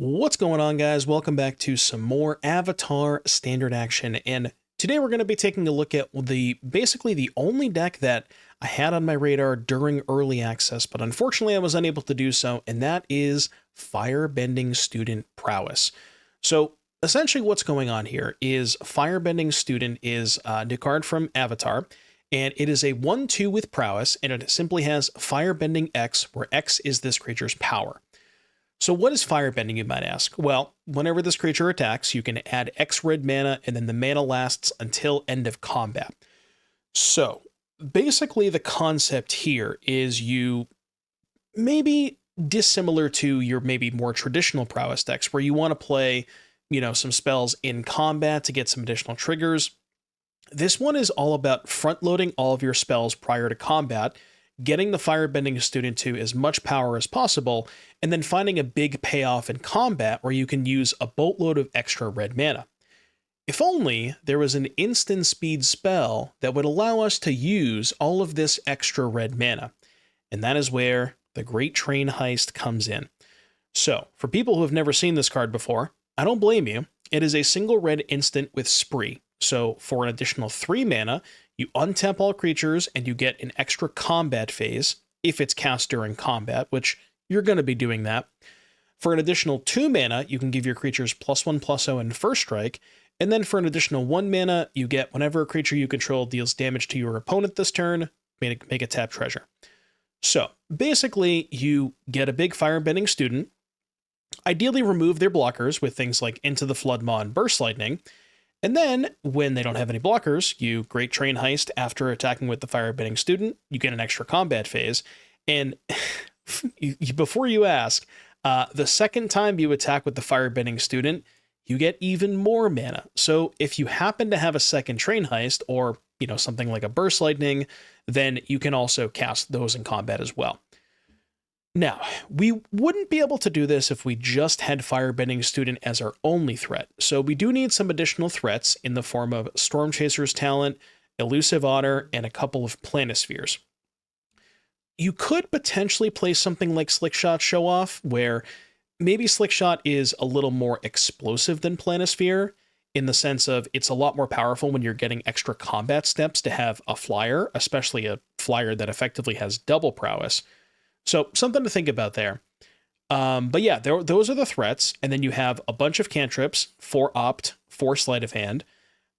What's going on, guys? Welcome back to some more Avatar Standard Action, and today we're going to be taking a look at basically the only deck that I had on my radar during early access, but unfortunately I was unable to do so, and that is Firebending Student Prowess. So essentially what's going on here is Firebending Student is a new card from Avatar, and it is a 1/2 with Prowess, and it simply has Firebending X, where X is this creature's power. So what is firebending, you might ask? Well, whenever this creature attacks, you can add X red mana, and then the mana lasts until end of combat. So basically the concept here is you maybe dissimilar to your maybe more traditional prowess decks where you want to play, some spells in combat to get some additional triggers. This one is all about front loading all of your spells prior to combat, getting the Firebending Student to as much power as possible, and then finding a big payoff in combat where you can use a boatload of extra red mana. If only there was an instant speed spell that would allow us to use all of this extra red mana. And that is where the Great Train Heist comes in. So, for people who have never seen this card before, I don't blame you. It is a single red instant with Spree. So, for an additional 3 mana, you untap all creatures and you get an extra combat phase if it's cast during combat, which you're going to be doing that. For an additional 2 mana, you can give your creatures +1/+0 and first strike. And then for an additional 1 mana, you get whenever a creature you control deals damage to your opponent this turn, make a tap treasure. So basically, you get a big Firebending Student. Ideally, remove their blockers with things like Into the Flood Maw and Burst Lightning. And then, when they don't have any blockers, you Great Train Heist after attacking with the Firebending Student. You get an extra combat phase. And before you ask, the second time you attack with the Firebending Student, you get even more mana. So if you happen to have a second Train Heist, or something like a Burst Lightning, then you can also cast those in combat as well. Now, we wouldn't be able to do this if we just had Firebending Student as our only threat, so we do need some additional threats in the form of Storm Chaser's Talent, Elusive Otter, and a couple of Planispheres. You could potentially play something like Slickshot Show Off, where maybe Slickshot is a little more explosive than Planisphere, in the sense of it's a lot more powerful when you're getting extra combat steps to have a flyer, especially a flyer that effectively has double prowess. So something to think about there. But yeah, those are the threats. And then you have a bunch of cantrips, 4 opt, 4 sleight of hand.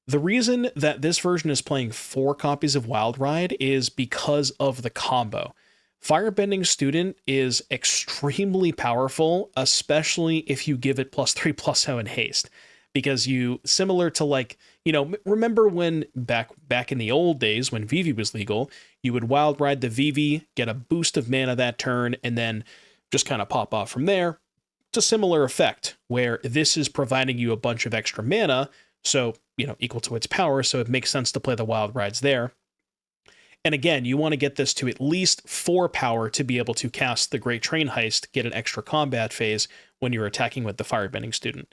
The reason that this version is playing 4 copies of Wild Ride is because of the combo. Firebending Student is extremely powerful, especially if you give it +3/+0 in haste. Because similar to remember when back in the old days when Vivi was legal, you would wild ride the Vivi, get a boost of mana that turn, and then just kind of pop off from there. It's a similar effect where this is providing you a bunch of extra mana, so, equal to its power, so it makes sense to play the wild rides there. And again, you want to get this to at least 4 power to be able to cast the Great Train Heist, get an extra combat phase when you're attacking with the Firebending Student.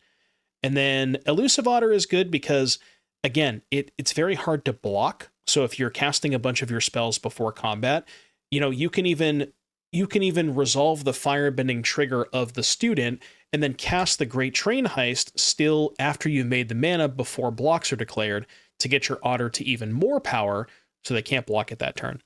And then Elusive Otter is good because, again, it's very hard to block. So if you're casting a bunch of your spells before combat, you can even resolve the Firebending trigger of the student and then cast the Great Train Heist still after you've made the mana before blocks are declared to get your Otter to even more power so they can't block it that turn.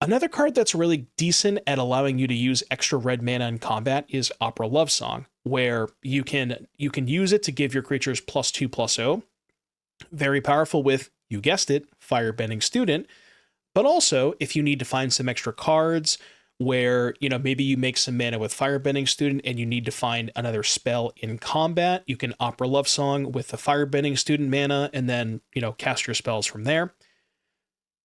Another card that's really decent at allowing you to use extra red mana in combat is Opera Love Song, where you can use it to give your creatures +2/+0. Very powerful with, you guessed it, Firebending Student. But also, if you need to find some extra cards where, maybe you make some mana with Firebending Student and you need to find another spell in combat, you can Opera Love Song with the Firebending Student mana and then, cast your spells from there.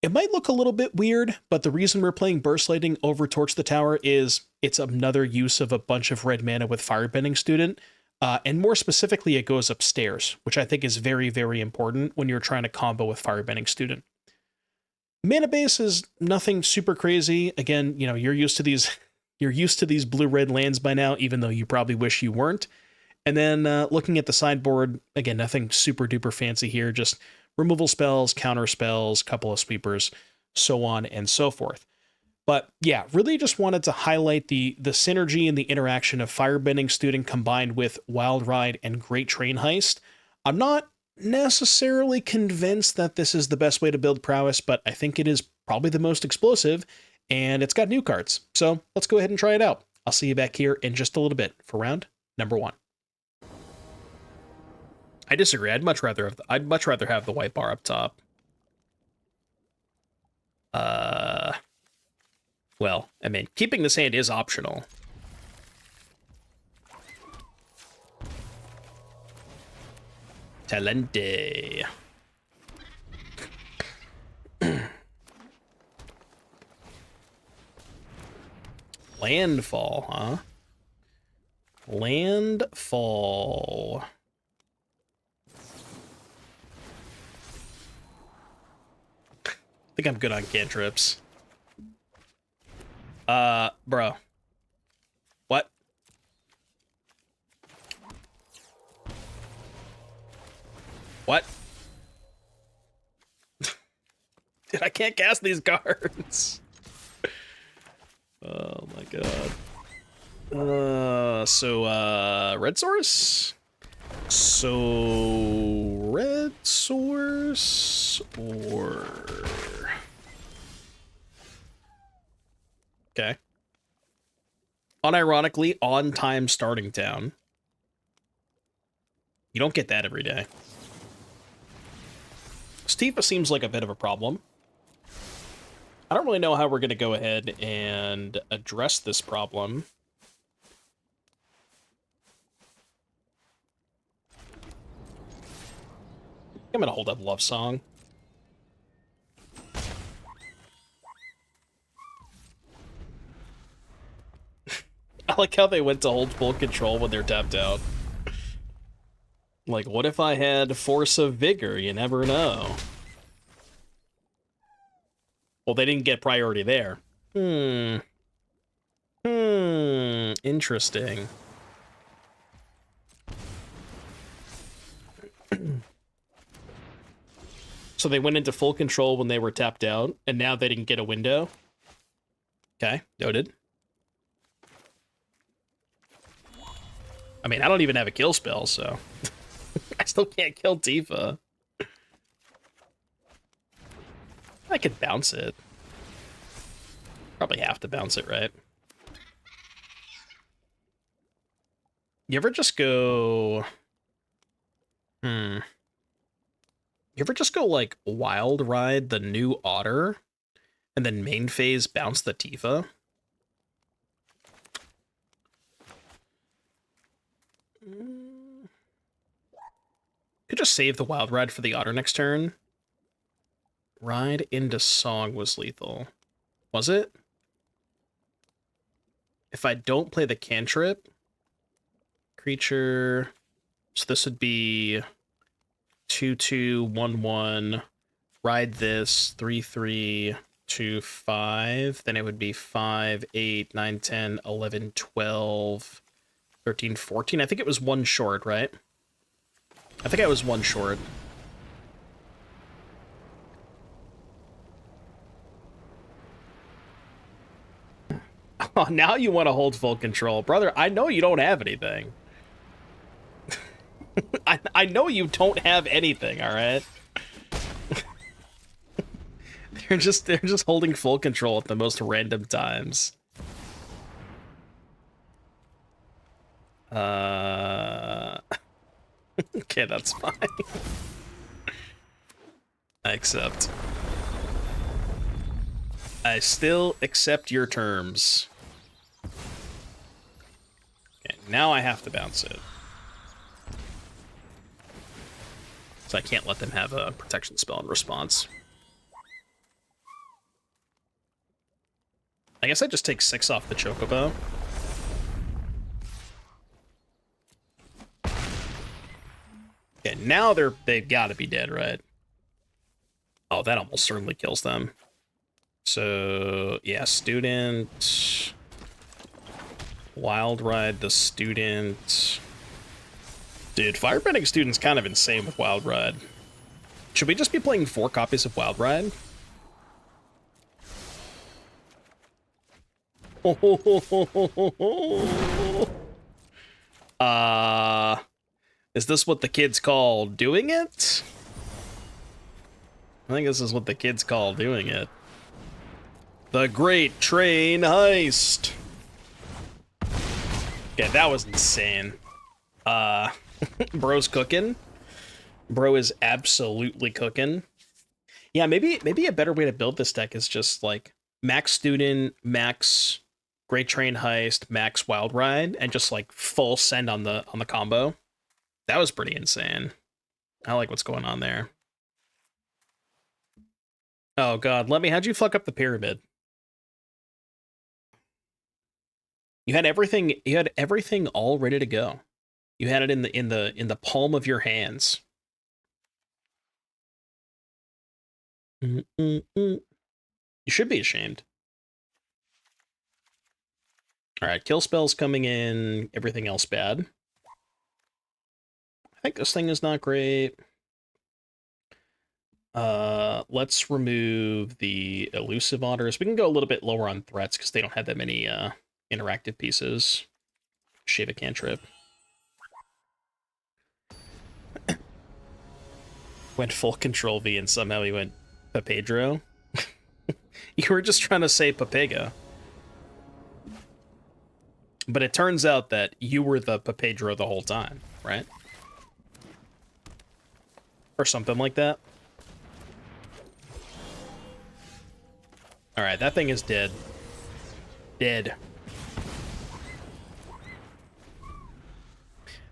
It might look a little bit weird, but the reason we're playing Burst Lightning over Torch the Tower is it's another use of a bunch of red mana with Firebending Student. And more specifically, it goes upstairs, which I think is very, very important when you're trying to combo with Firebending Student. Mana base is nothing super crazy. Again, you're used to these blue-red lands by now, even though you probably wish you weren't. And then looking at the sideboard, again, nothing super duper fancy here, just removal spells, counter spells, couple of sweepers, so on and so forth. But yeah, really just wanted to highlight the synergy and the interaction of Firebending Student combined with Wild Ride and Great Train Heist. I'm not necessarily convinced that this is the best way to build prowess, but I think it is probably the most explosive, and it's got new cards. So let's go ahead and try it out. I'll see you back here in just a little bit for round number 1. I disagree. I'd much rather have the white bar up top. Well, I mean, keeping this hand is optional. Talente. Landfall, huh? Landfall. I think I'm good on cantrips. Bro. What? What? Dude, I can't cast these cards. Oh my god. Red source? So, red source or... Okay. Unironically, on-time starting town. You don't get that every day. Tifa seems like a bit of a problem. I don't really know how we're going to go ahead and address this problem. I'm going to hold up Love Song. I like how they went to hold full control when they're tapped out. Like, what if I had Force of Vigor? You never know. Well, they didn't get priority there. Interesting. So they went into full control when they were tapped out, and now they didn't get a window? Okay, noted. I mean, I don't even have a kill spell, so... I still can't kill Tifa. I could bounce it. Probably have to bounce it, right? You ever just go... You ever just go, like, Wild Ride the new Otter, and then main phase bounce the Tifa? Could just save the Wild Ride for the Otter next turn. Ride into Song was lethal. Was it? If I don't play the cantrip, creature... So this would be 2/2, 1/1. Ride this 3/3, 2/5. Then it would be 5, 8, 9, 10, 11, 12, 13, 14. I think it was one short, right? I think I was one short. Oh, now you want to hold full control. Brother, I know you don't have anything. I know you don't have anything, all right? they're just holding full control at the most random times. Okay, that's fine. I accept. I still accept your terms. Okay, now I have to bounce it. So I can't let them have a protection spell in response. I guess I just take 6 off the Chocobo. Okay, now they've got to be dead, right? Oh, that almost certainly kills them. So, yeah, Student. Wild Ride the Student. Dude, Firebending Student's kind of insane with Wild Ride. Should we just be playing 4 copies of Wild Ride? Is this what the kids call doing it? I think this is what the kids call doing it. The Great Train Heist. Okay, that was insane. Bro's cooking. Bro is absolutely cooking. Yeah, maybe a better way to build this deck is just like max student, max Great Train Heist, max Wild Ride, and just like full send on the combo. That was pretty insane. I like what's going on there. Oh god, how'd you fuck up the pyramid? You had everything all ready to go. You had it in the palm of your hands. You should be ashamed. All right, kill spells coming in, everything else bad. I think this thing is not great. Let's remove the elusive otters. We can go a little bit lower on threats because they don't have that many interactive pieces. Shave a cantrip. Went full control V and somehow he went Papedro. You were just trying to say Papega. But it turns out that you were the Papedro the whole time, right? Or something like that. Alright, that thing is dead. Dead.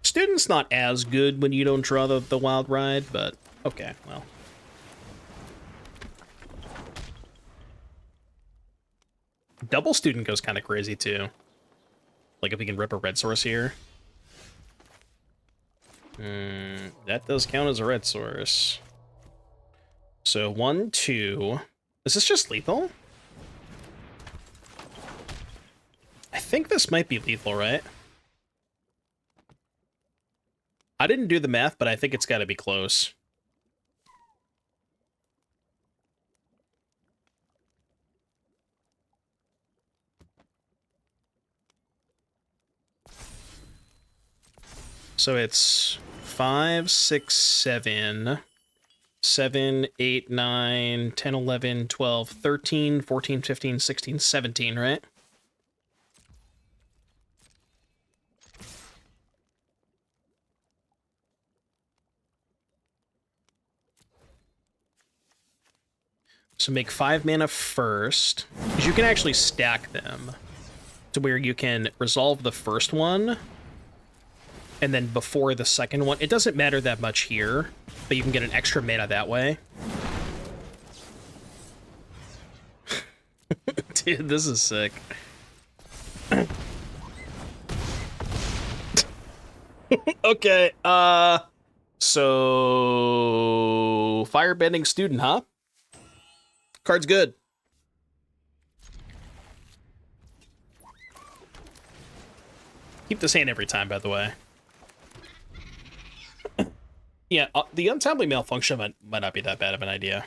Student's not as good when you don't draw the wild ride, but okay, well. Double student goes kind of crazy too. Like if we can rip a red source here. That does count as a red source. So 1, 2. Is this just lethal? I think this might be lethal, right? I didn't do the math, but I think it's got to be close. So it's 5, 6, 7, 7, 8, 9, 10, 11, 12, 13, 14, 15, 16, 17, right? So make 5 mana first, because you can actually stack them to where you can resolve the first one, and then before the second one. It doesn't matter that much here, but you can get an extra mana that way. Dude, this is sick. Okay, so Firebending Student, huh? Card's good. Keep this hand every time, by the way. Yeah, the untimely malfunction might not be that bad of an idea.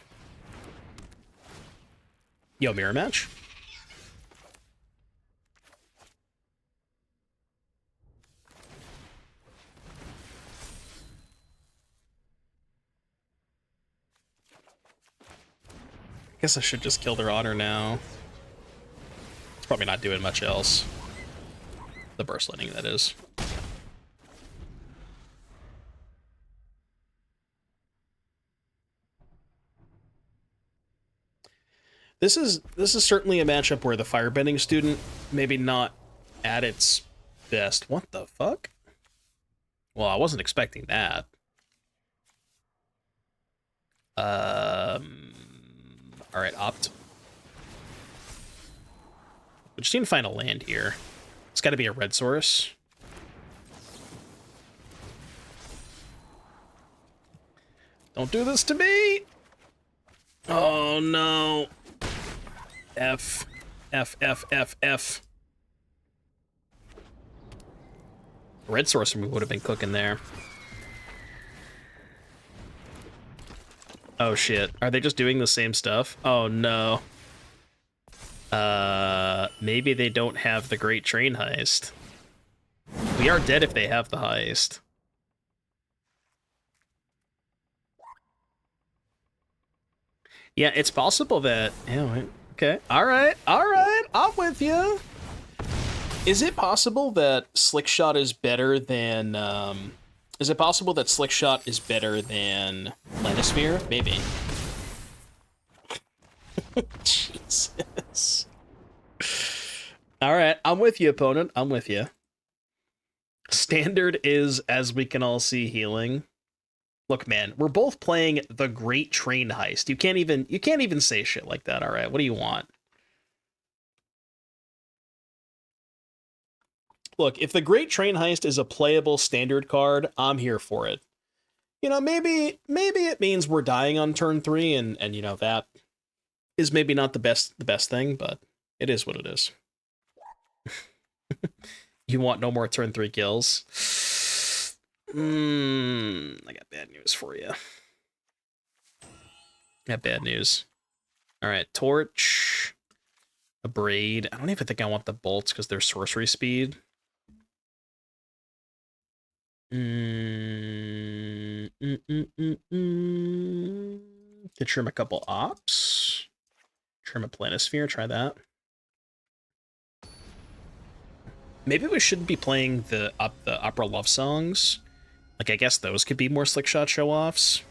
Yo, mirror match? Guess I should just kill their otter now. It's probably not doing much else. The burst lightning, that is. This is certainly a matchup where the Firebending Student maybe not at its best. What the fuck? Well, I wasn't expecting that. All right, opt. We just need to find a land here. It's got to be a red source. Don't do this to me! Oh no. F. F, F, F, F. Red source we would have been cooking there. Oh shit. Are they just doing the same stuff? Oh no. Maybe they don't have the Great Train Heist. We are dead if they have the heist. Yeah, it's possible that... Yeah, okay. All right. I'm with you. Is it possible that Slickshot is better than... Is it possible that Slickshot is better than Planisphere? Maybe. Jesus. All right, I'm with you, opponent. I'm with you. Standard is, as we can all see, healing. Look, man, we're both playing the Great Train Heist. You can't even say shit like that. All right, what do you want? Look, if the Great Train Heist is a playable standard card, I'm here for it. You know, maybe it means we're dying on turn 3, and you know that is maybe not the best thing, but it is what it is. You want no more turn 3 kills? I got bad news for you. Got bad news. All right, Torch, a Braid. I don't even think I want the bolts because they're sorcery speed. Could trim a couple ops. Trim a Planisphere, try that. Maybe we shouldn't be playing the opera love songs. Like, I guess those could be more Slickshot show-offs.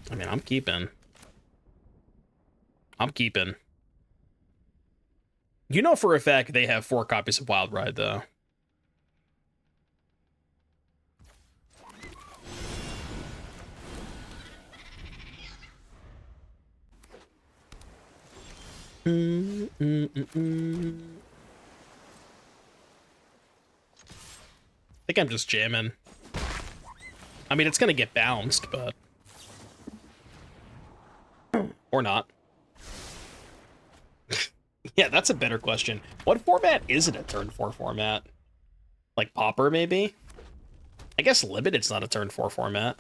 I mean, I'm keeping. You know for a fact they have 4 copies of Wild Ride, though. I think I'm just jamming. I mean, it's gonna get bounced, but... Or not. Yeah, that's a better question. What format is it a turn 4 format? Like Pauper, maybe? I guess Limited's not a turn 4 format.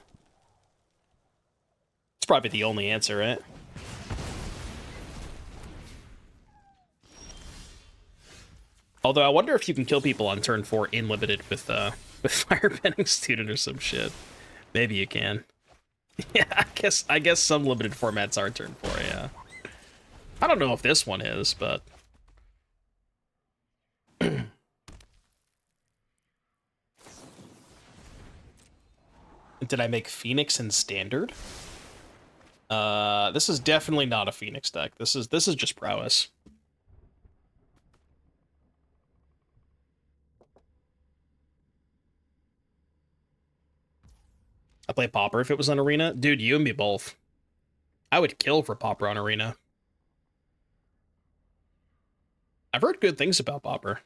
It's probably the only answer, right? Although I wonder if you can kill people on turn 4 in Limited with Firebending Student or some shit. Maybe you can. Yeah, I guess some Limited formats are turn 4, yeah. I don't know if this one is, but... Did I make Phoenix in Standard? This is definitely not a Phoenix deck. This is just prowess. I play Pauper if it was on Arena. Dude, you and me both. I would kill for Pauper on Arena. I've heard good things about Pauper.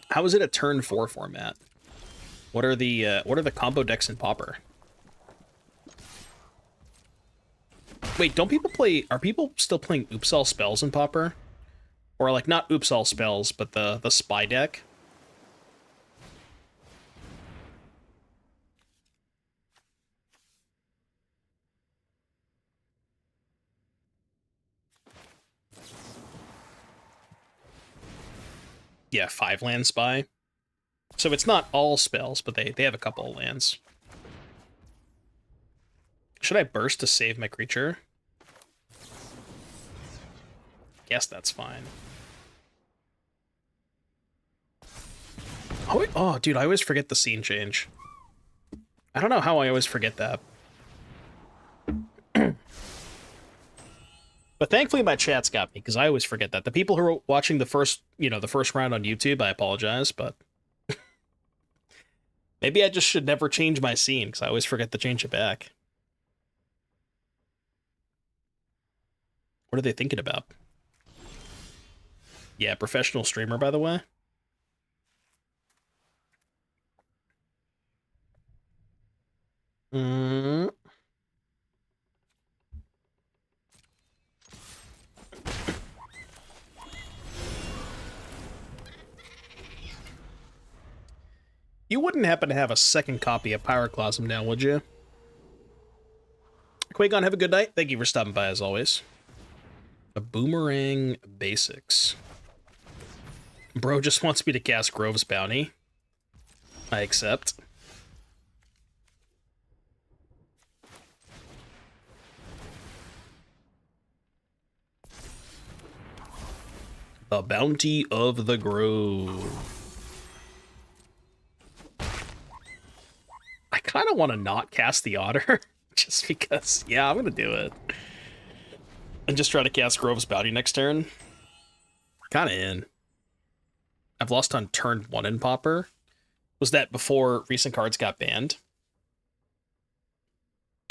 How is it a turn 4 format? What are the combo decks in Pauper? Wait, don't people play... Are people still playing Oops All Spells in Pauper? Or, like, not Oops All Spells, but the Spy deck? Yeah, 5-land Spy. So it's not all spells, but they have a couple of lands. Should I burst to save my creature? Guess that's fine. Oh, dude, I always forget the scene change. I don't know how I always forget that. But thankfully my chat's got me, because I always forget that. The people who are watching the first round on YouTube, I apologize, but... Maybe I just should never change my scene, because I always forget to change it back. What are they thinking about? Yeah, professional streamer, by the way. You wouldn't happen to have a second copy of Pyroclasm now, would you? Qui-Gon, have a good night. Thank you for stopping by, as always. A boomerang basics. Bro just wants me to cast Grove's Bounty. I accept. The Bounty of the Grove. I kind of want to not cast the Otter, just because, yeah, I'm going to do it. And just try to cast Grove's Bounty next turn. Kind of in. I've lost on turn 1 in Pauper. Was that before recent cards got banned?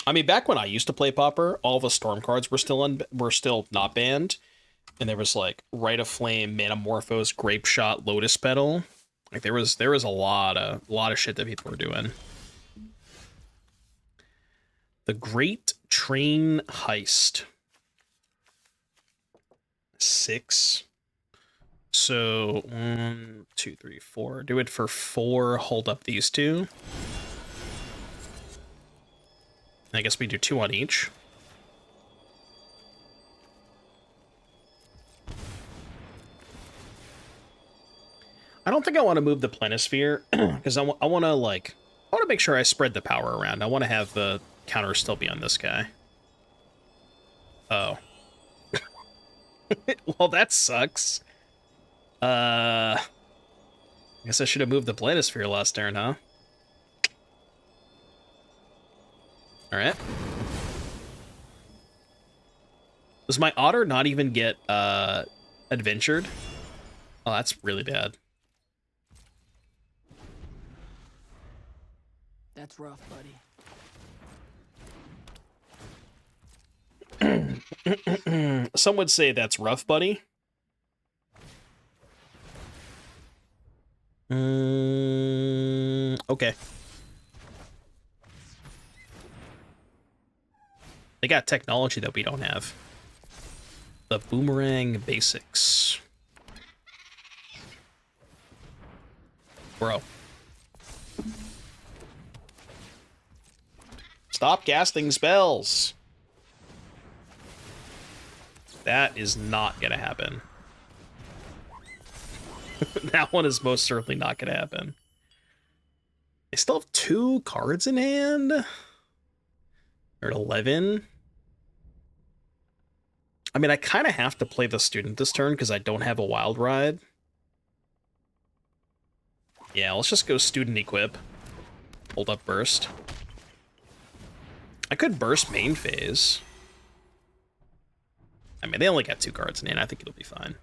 I mean, back when I used to play Pauper, all the Storm cards were still not banned. And there was like Rite of Flame, Manamorphose, Grape Shot, Lotus Petal. Like there was a lot of shit that people were doing. The Great Train Heist. 6. So 1, 2, 3, 4. Do it for 4. Hold up these 2. I guess we do 2 on each. I don't think I want to move the Planisphere because I want to make sure I spread the power around. I want to have the counter still be on this guy. Oh. Well, that sucks. I guess I should have moved the Planisphere last turn, huh? Alright. Does my Otter not even get adventured? Oh, that's really bad. That's rough, buddy. Some would say that's rough, buddy. Okay. They got technology that we don't have. The Boomerang Basics. Bro. Stop casting spells. That is not gonna happen. That one is most certainly not gonna happen. They still have 2 cards in hand? Or 11? I mean, I kind of have to play the Student this turn because I don't have a Wild Ride. Yeah, let's just go Student Equip. Hold up Burst. I could Burst main phase. I mean, they only got 2 cards in hand. I think it'll be fine.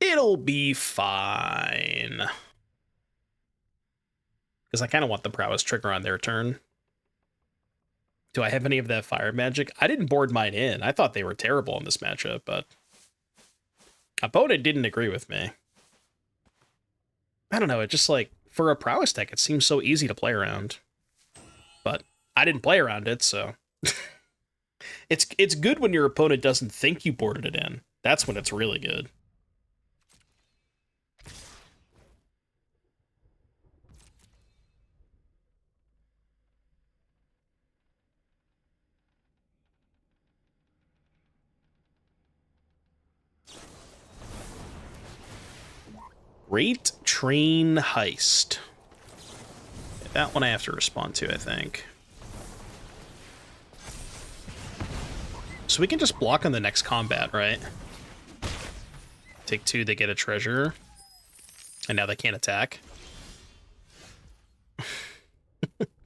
It'll be fine. Because I kind of want the Prowess trigger on their turn. Do I have any of that Fire Magic? I didn't board mine in. I thought they were terrible in this matchup, but opponent didn't agree with me. I don't know, it just like, for a Prowess deck, it seems so easy to play around. But I didn't play around it, so... It's good when your opponent doesn't think you boarded it in. That's when it's really good. Great Train Heist. That one I have to respond to, I think. So we can just block on the next combat, right? Take 2, they get a treasure. And now they can't attack.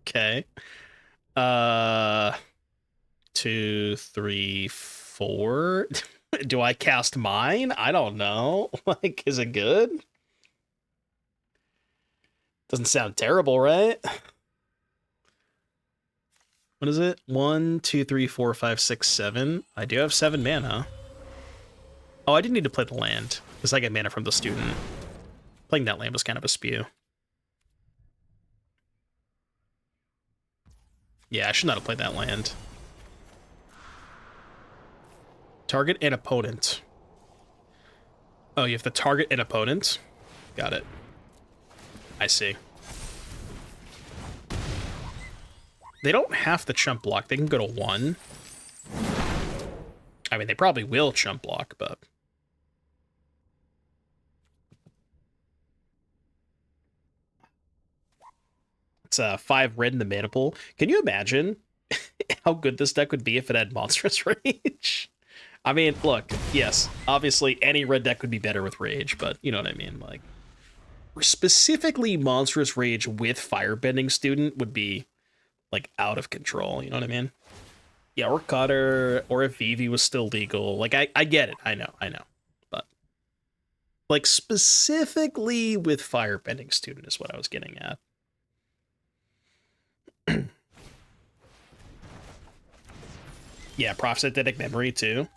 Okay. 2, 3, 4. Do I cast mine? I don't know. Like, is it good? Doesn't sound terrible, right? What is it? 1, 2, 3, 4, 5, 6, 7. I do have 7 mana. Oh, I didn't need to play the land, because I get mana from the Student. Playing that land was kind of a spew. Yeah, I should not have played that land. Target an opponent. Oh, you have to target an opponent? Got it. I see. They don't have to chump block. They can go to 1. I mean, they probably will chump block, but... It's 5 red in the mana pool. Can you imagine how good this deck would be if it had Monstrous Rage? I mean, look, yes, obviously any red deck would be better with Rage, but you know what I mean? Like, specifically Monstrous Rage with Firebending Student would be, like, out of control, you know what I mean? Yeah, or Cutter, or if Vivi was still legal. Like, I get it, I know. But, like, specifically with Firebending Student is what I was getting at. Yeah, Proft synthetic memory too.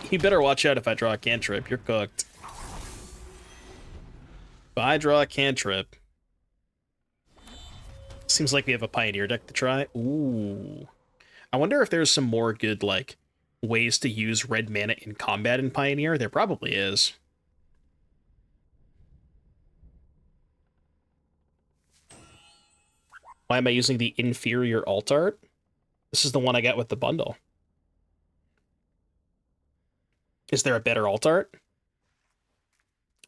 You better watch out if I draw a cantrip. You're cooked. If I draw a cantrip... Seems like we have a Pioneer deck to try. Ooh. I wonder if there's some more good, like, ways to use red mana in combat in Pioneer. There probably is. Why am I using the inferior alt art? This is the one I got with the bundle. Is there a better alt art?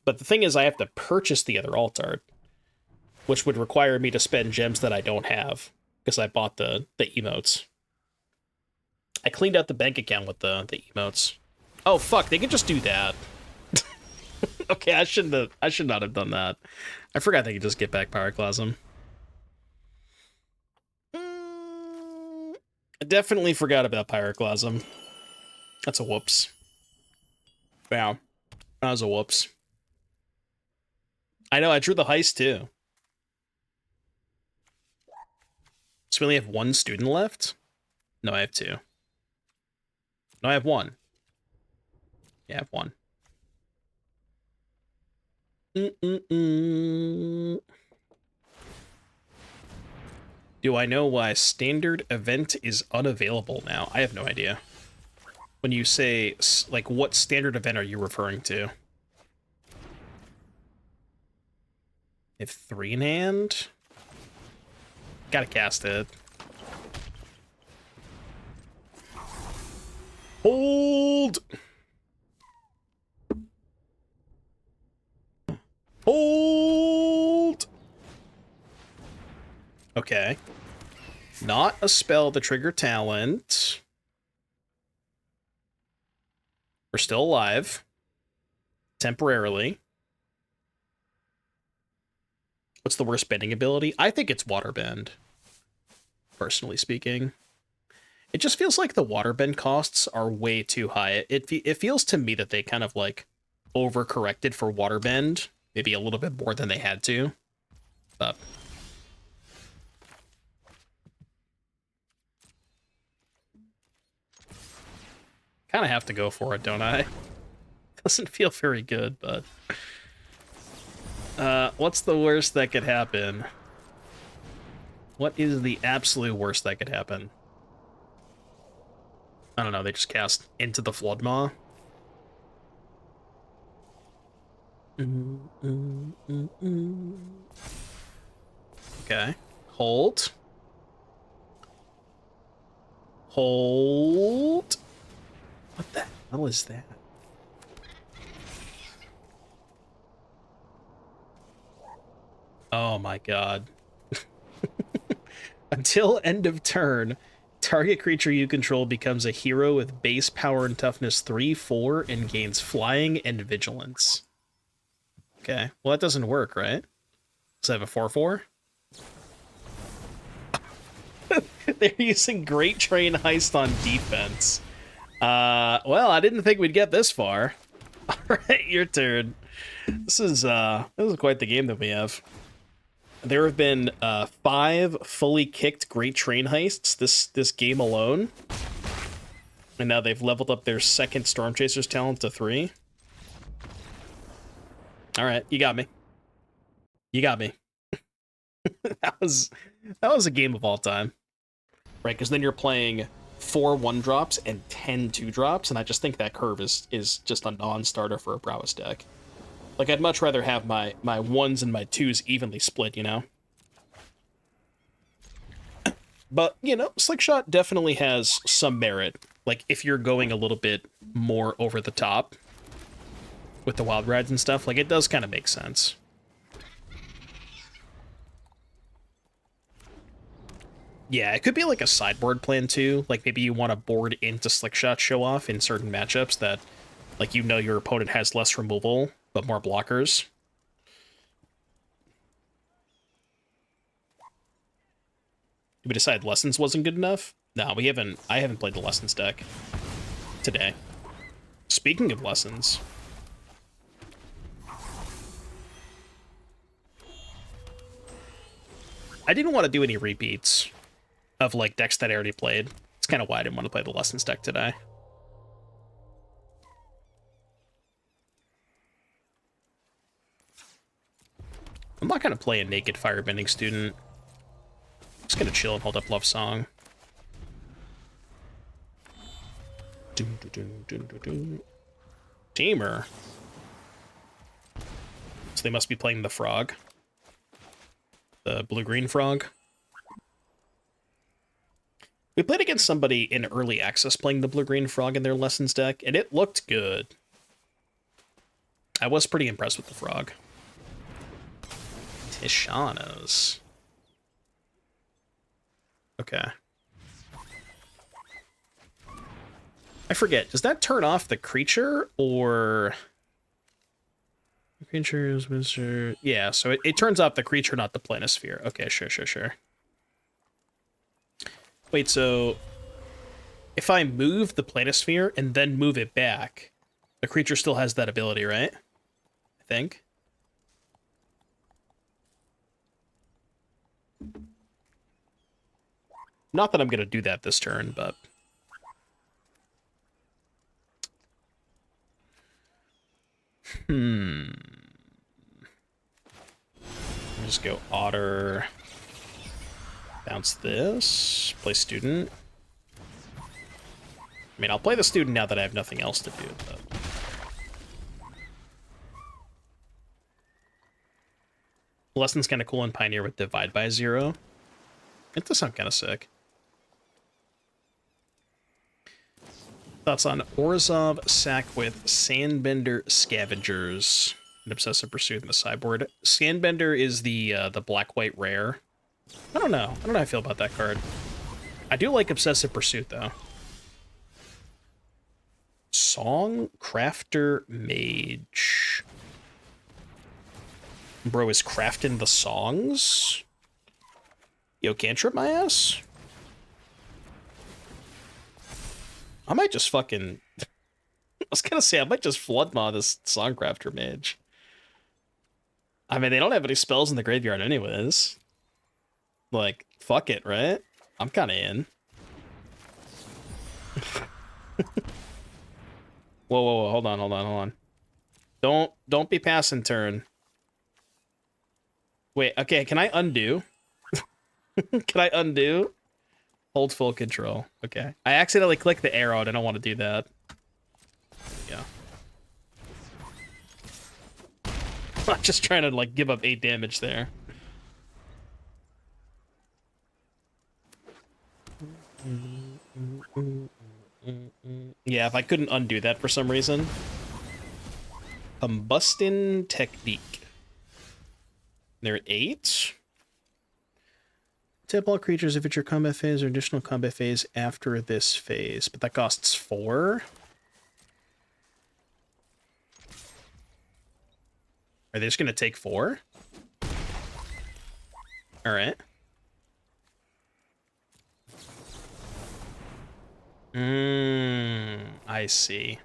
But the thing is, I have to purchase the other alt art, which would require me to spend gems that I don't have, because I bought the emotes. I cleaned out the bank account with the emotes. Oh, fuck, they can just do that. Okay, I should not have done that. I forgot they could just get back Pyroclasm. I definitely forgot about Pyroclasm. That's a whoops. Wow. That was a whoops. I know, I drew the heist too. So we only have 1 student left? No, I have 2. No, I have 1. Yeah, I have 1. Do I know why standard event is unavailable now? I have no idea. When you say, like, what standard event are you referring to? If 3 in hand? Gotta cast it. Hold! Hold! Okay. Not a spell to trigger talent. We're still alive. Temporarily. What's the worst bending ability? I think it's Waterbend, personally speaking. It just feels like the Waterbend costs are way too high. It feels to me that they kind of, like, overcorrected for Waterbend. Maybe a little bit more than they had to. But... kind of have to go for it, don't I? Doesn't feel very good, but... what's the worst that could happen? What is the absolute worst that could happen? I don't know, they just cast Into the Floodmaw. Okay. Hold. Hold. What the hell is that? Oh my god. Until end of turn, target creature you control becomes a hero with base power and toughness 3/4 and gains flying and vigilance. Okay, well that doesn't work, right? Does it have a 4/4? They're using Great Train Heist on defense. Well, I didn't think we'd get this far. Alright, your turn. This is quite the game that we have. There have been 5 fully kicked Great Train Heists this game alone. And now they've leveled up their second Storm Chasers talent to 3. Alright, you got me. You got me. That was a game of all time. Right, because then you're playing 4 1-drops and 10 2-drops, and I just think that curve is just a non-starter for a prowess deck. Like, I'd much rather have my ones and my twos evenly split, you know? But, you know, Slickshot definitely has some merit. Like, if you're going a little bit more over the top with the wild rides and stuff, like, it does kind of make sense. Yeah, it could be like a sideboard plan too. Like, maybe you want to board into Slickshot show off in certain matchups that, like, you know your opponent has less removal, but more blockers. Did we decide Lessons wasn't good enough? No, we haven't. I haven't played the Lessons deck today. Speaking of Lessons, I didn't want to do any repeats of, like, decks that I already played. It's kind of why I didn't want to play the Lessons deck today. I'm not going to play a naked Firebending Student. I'm just going to chill and hold up Love Song. Teamer. So they must be playing the Frog. The blue-green Frog. We played against somebody in early access playing the blue-green Frog in their Lessons deck, and it looked good. I was pretty impressed with the Frog. Tishanas. Okay. I forget, does that turn off the creature, or... The creature is Mr. Yeah, so it turns off the creature, not the planisphere. Okay, sure. Wait, so... If I move the planisphere and then move it back, the creature still has that ability, right? I think. Not that I'm going to do that this turn, but... Just go Otter. Bounce this. Play Student. I mean, I'll play the Student now that I have nothing else to do, but... Lesson's kind of cool in Pioneer with Divide by 0. It does sound kind of sick. Thoughts on Orzhov sack with Sandbender Scavengers and Obsessive Pursuit in the sideboard. Sandbender is the black-white rare. I don't know how I feel about that card. I do like Obsessive Pursuit, though. Song Crafter Mage. Bro is crafting the songs? Yo, cantrip my ass? I might just fucking... I was gonna say, I might just flood mod this Songcrafter Mage. I mean, they don't have any spells in the graveyard anyways. Like, fuck it, right? I'm kinda in. Whoa, hold on. Don't be passing turn. Wait, okay, can I undo? Can I undo? Hold full control. Okay. I accidentally clicked the arrow, and I don't want to do that. Yeah. I'm just trying to, like, give up 8 damage there. Yeah, if I couldn't undo that for some reason. Combustion Technique. They're at 8. Tap all creatures if it's your combat phase or additional combat phase after this phase, but that costs 4. Are they just going to take 4? All right. I see.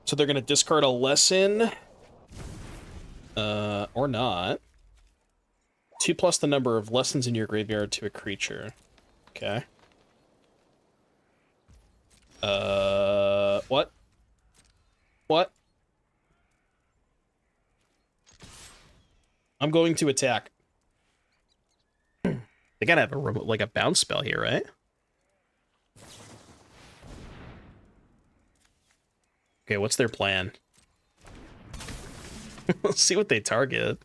So they're going to discard a lesson, or not. 2+ the number of lessons in your graveyard to a creature. Okay. What? What? I'm going to attack. They gotta have a bounce spell here, right? Okay, what's their plan? Let's see what they target.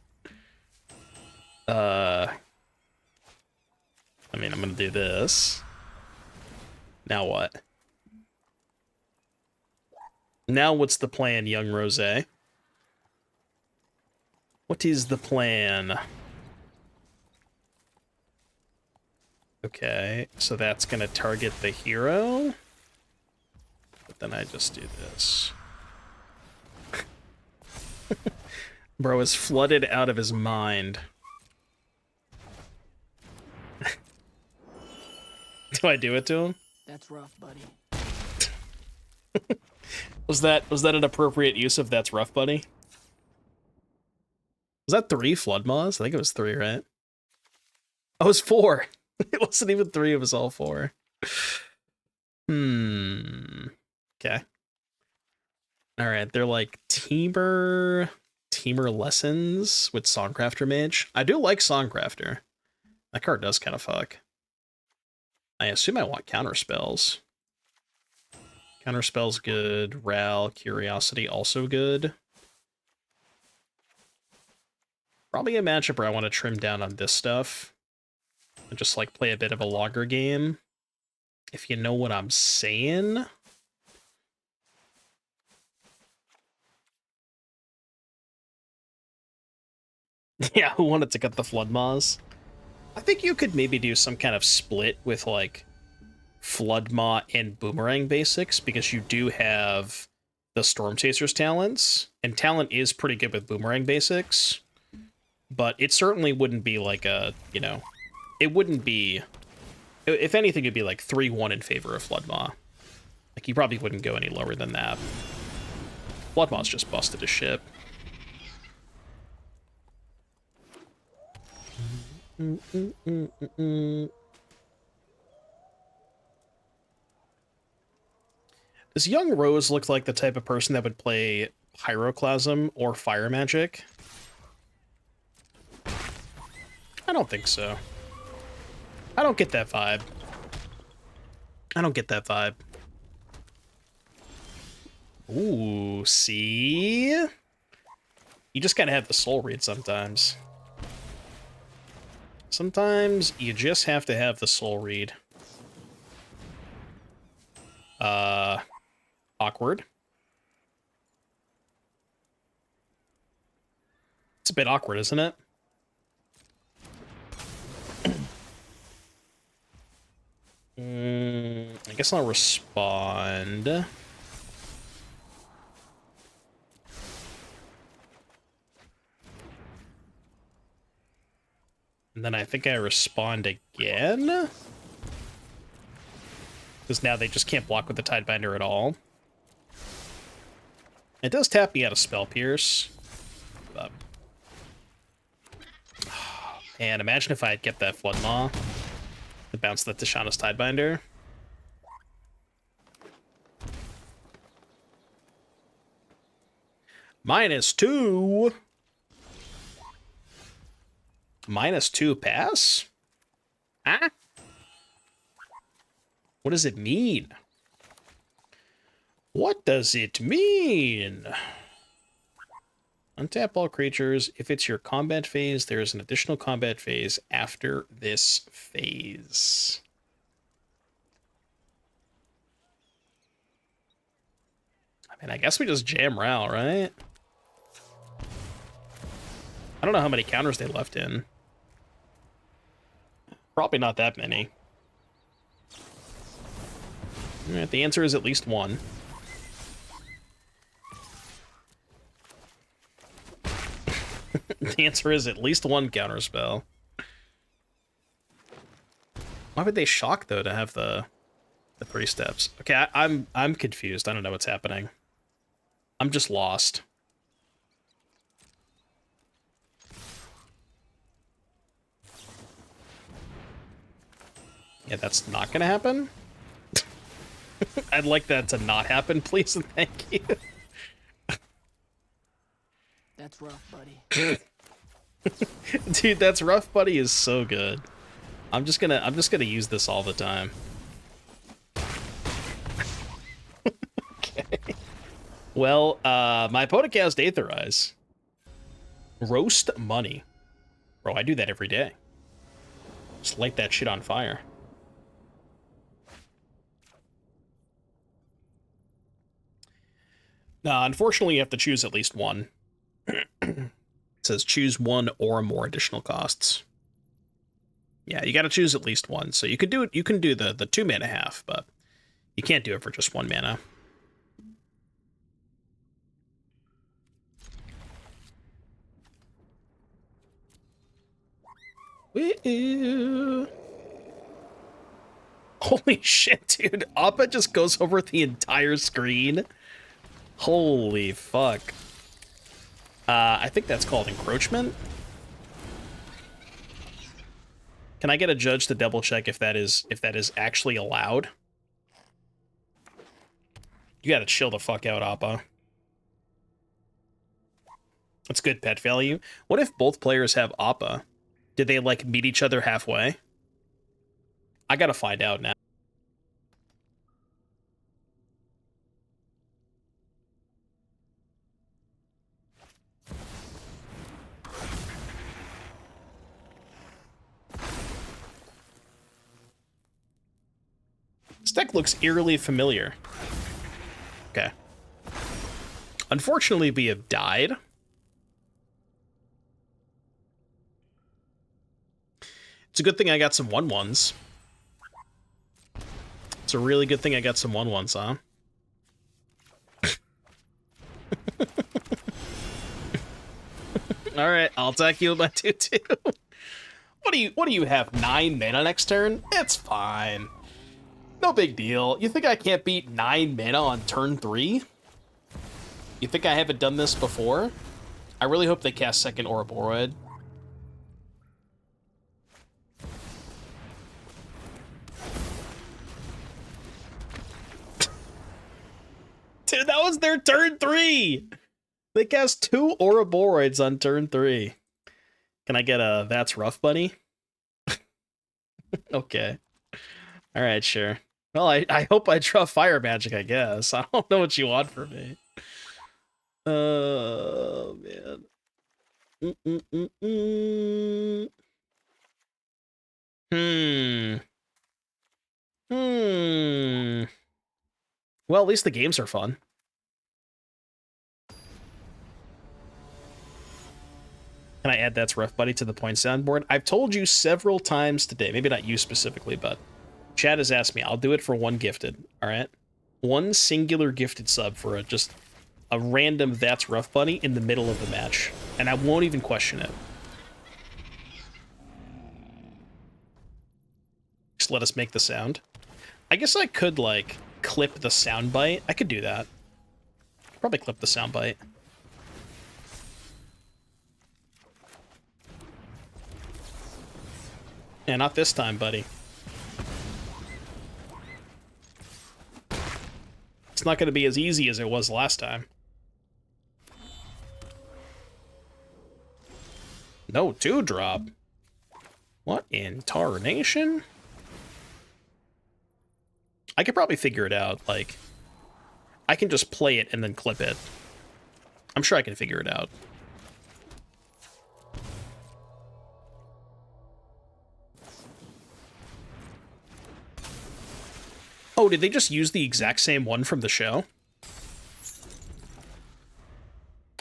I mean, I'm gonna do this. Now what? Now what's the plan, young Rose? What is the plan? Okay, so that's gonna target the hero. But then I just do this. Bro is flooded out of his mind. Do I do it to him? That's rough, buddy. Was that an appropriate use of "that's rough, buddy"? Was that 3 flood maws? I think it was 3, right? Oh, it was 4. It wasn't even 3, it was all 4. Okay. Alright, they're like Teamer Lessons with Songcrafter Mage. I do like Songcrafter. That card does kind of fuck. I assume I want counterspells. Counterspell's good. Ral, Curiosity also good. Probably a matchup where I want to trim down on this stuff. And just like play a bit of a longer game. If you know what I'm saying. Yeah, who wanted to cut the Flood Maws? I think you could maybe do some kind of split with like Flood Maw and Boomerang basics, because you do have the Storm Chaser's talents, and talent is pretty good with Boomerang basics, but it certainly wouldn't be like a, you know, it wouldn't be, if anything, it'd be like 3-1 in favor of Flood Maw. Like, you probably wouldn't go any lower than that. Flood Maw's just busted as shit. Does young Rose look like the type of person that would play Pyroclasm or Fire Magic? I don't think so. I don't get that vibe. I don't get that vibe. Ooh, see? You just gotta have the soul read sometimes. Sometimes you just have to have the soul read. Awkward. It's a bit awkward, isn't it? I guess I'll respond. And then I think I respond again. Because now they just can't block with the Tidebinder at all. It does tap me out of Spell Pierce. But... and imagine if I had kept that Flood Maw to bounce that Tishana's Tidebinder. -2. -2 pass? Huh? What does it mean? What does it mean? Untap all creatures. If it's your combat phase, there is an additional combat phase after this phase. I mean, I guess we just jam Ral, right? I don't know how many counters they left in. Probably not that many. Alright, the answer is at least 1. The answer is at least 1 counterspell. Why would they shock, though, to have the 3 steps? Okay, I'm confused. I don't know what's happening. I'm just lost. Yeah, that's not gonna happen? I'd like that to not happen, please and thank you. That's rough, buddy. Dude, that's rough, buddy is so good. I'm just gonna use this all the time. Okay. Well, my opponent cast Aetherize. Roast money. Bro, I do that every day. Just light that shit on fire. Nah, unfortunately, you have to choose at least one. It says choose one or more additional costs. Yeah, you got to choose at least one. So you could do it. You can do the 2 mana half, but you can't do it for just 1 mana. Woo. Holy shit, dude. Appa just goes over the entire screen. Holy fuck. I think that's called encroachment. Can I get a judge to double check if that is actually allowed? You gotta chill the fuck out, Appa. That's good pet value. What if both players have Appa? Did they, like, meet each other halfway? I gotta find out now. This deck looks eerily familiar. Okay. Unfortunately, we have died. It's a good thing I got some 1/1s. It's a really good thing I got some 1/1s, huh? All right, I'll attack you with my 2/2. What do you have, 9 mana next turn? It's fine. No big deal. You think I can't beat 9 mana on turn 3? You think I haven't done this before? I really hope they cast second Ouroboros. Dude, that was their turn 3! They cast 2 Ouroboros on turn 3. Can I get a that's rough, buddy? Okay. Alright, sure. Well, I hope I draw fire magic, I guess. I don't know what you want from me. Oh, man. Well, at least the games are fun. Can I add that's rough, buddy, to the point soundboard? I've told you several times today, maybe not you specifically, but Chad has asked me. I'll do it for 1 gifted, all right? 1 singular gifted sub for just a random that's rough, buddy, in the middle of the match, and I won't even question it. Just let us make the sound. I guess I could, like, clip the soundbite. I could do that. Probably clip the soundbite. Yeah, not this time, buddy. It's not going to be as easy as it was last time. No 2-drop. What in tarnation? I could probably figure it out. Like, I can just play it and then clip it. I'm sure I can figure it out. Oh, did they just use the exact same one from the show?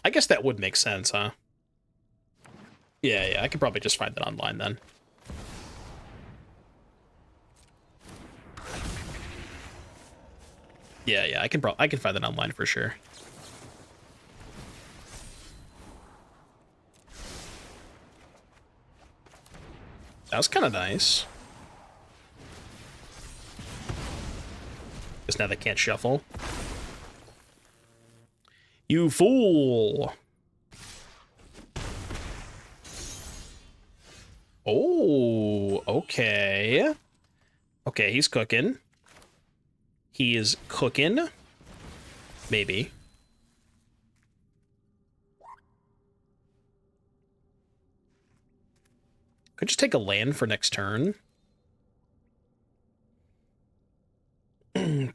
I guess that would make sense, huh? Yeah, I could probably just find that online then. Yeah, I can find that online for sure. That was kind of nice. Because now they can't shuffle. You fool! Oh, okay. Okay, he's cooking. He is cooking. Maybe. Could just take a land for next turn.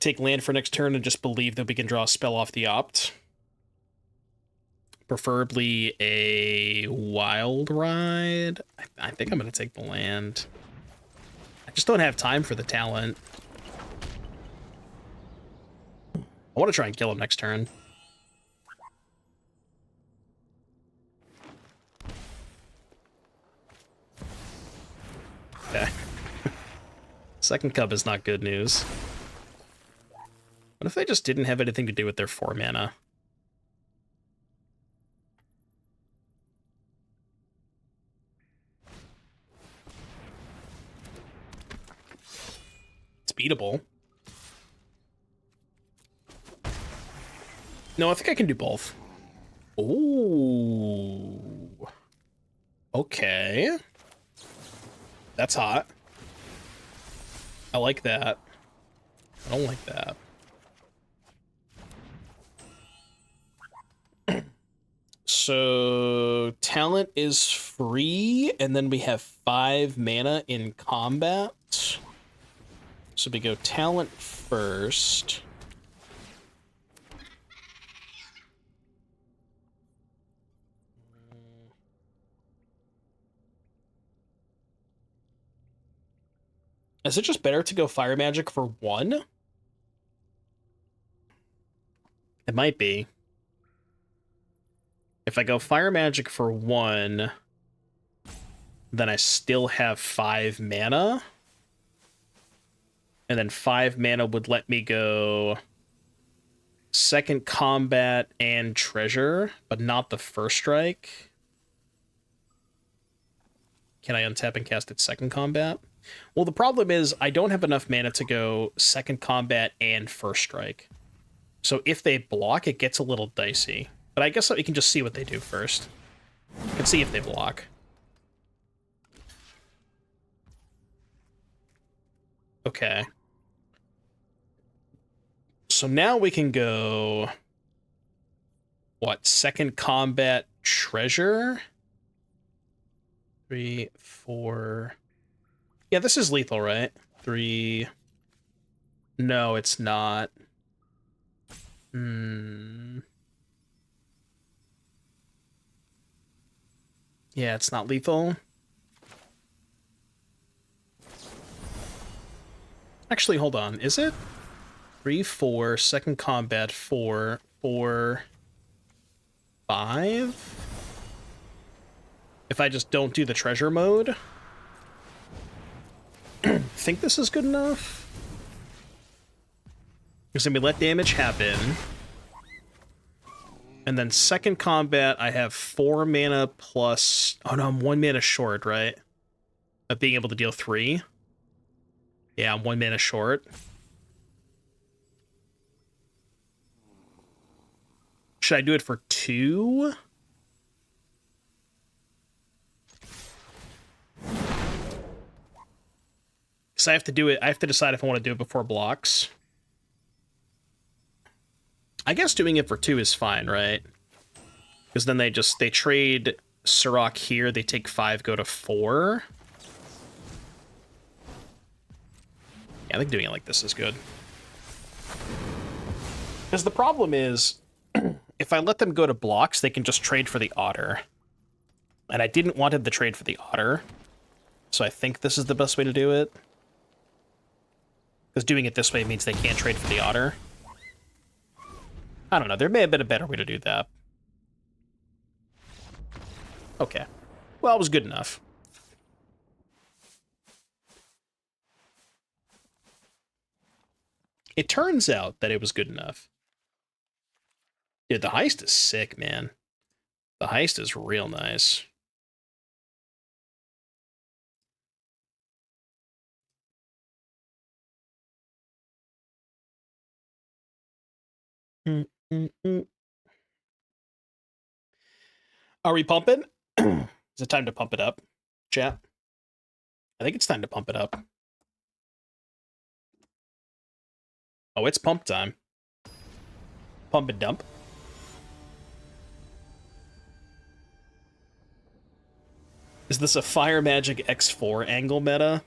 Take land for next turn and just believe that we can draw a spell off the opt. Preferably a wild ride. I think I'm going to take the land. I just don't have time for the talent. I want to try and kill him next turn. Okay. Second Cub is not good news. What if they just didn't have anything to do with their 4 mana? It's beatable. No, I think I can do both. Ooh. Okay. That's hot. I like that. I don't like that. So talent is free, and then we have 5 mana in combat. So we go talent first. Is it just better to go fire magic for 1? It might be. If I go fire magic for 1, then I still have 5 mana. And then 5 mana would let me go second combat and treasure, but not the first strike. Can I untap and cast it second combat? Well, the problem is I don't have enough mana to go second combat and first strike. So if they block, it gets a little dicey. But I guess we can just see what they do first. We can see if they block. Okay. So now we can go... What? Second combat treasure? 3, 4... Yeah, this is lethal, right? 3... No, it's not. Yeah, it's not lethal. Actually, hold on. Is it? 3, 4, second combat, 4, 4, 5? If I just don't do the treasure mode? Think this is good enough? Because then we let damage happen. And then second combat, I have 4 mana plus... Oh no, I'm 1 mana short, right? Of being able to deal 3. Yeah, I'm 1 mana short. Should I do it for 2? Because I have to do it. I have to decide if I want to do it before blocks. I guess doing it for 2 is fine, right? Because then they trade Sirach here. They take 5, go to 4. Yeah, I think doing it like this is good. Because the problem is, if I let them go to blocks, they can just trade for the Otter. And I didn't want them to trade for the Otter. So I think this is the best way to do it. Because doing it this way means they can't trade for the Otter. I don't know, there may have been a better way to do that. Okay. Well, it was good enough. It turns out that it was good enough. Dude, the heist is sick, man. The heist is real nice. Are we pumping? Is it time to pump it up, chat? I think it's time to pump it up. Oh, it's pump time. Pump and dump. Is this a Fire Magic X4 angle meta?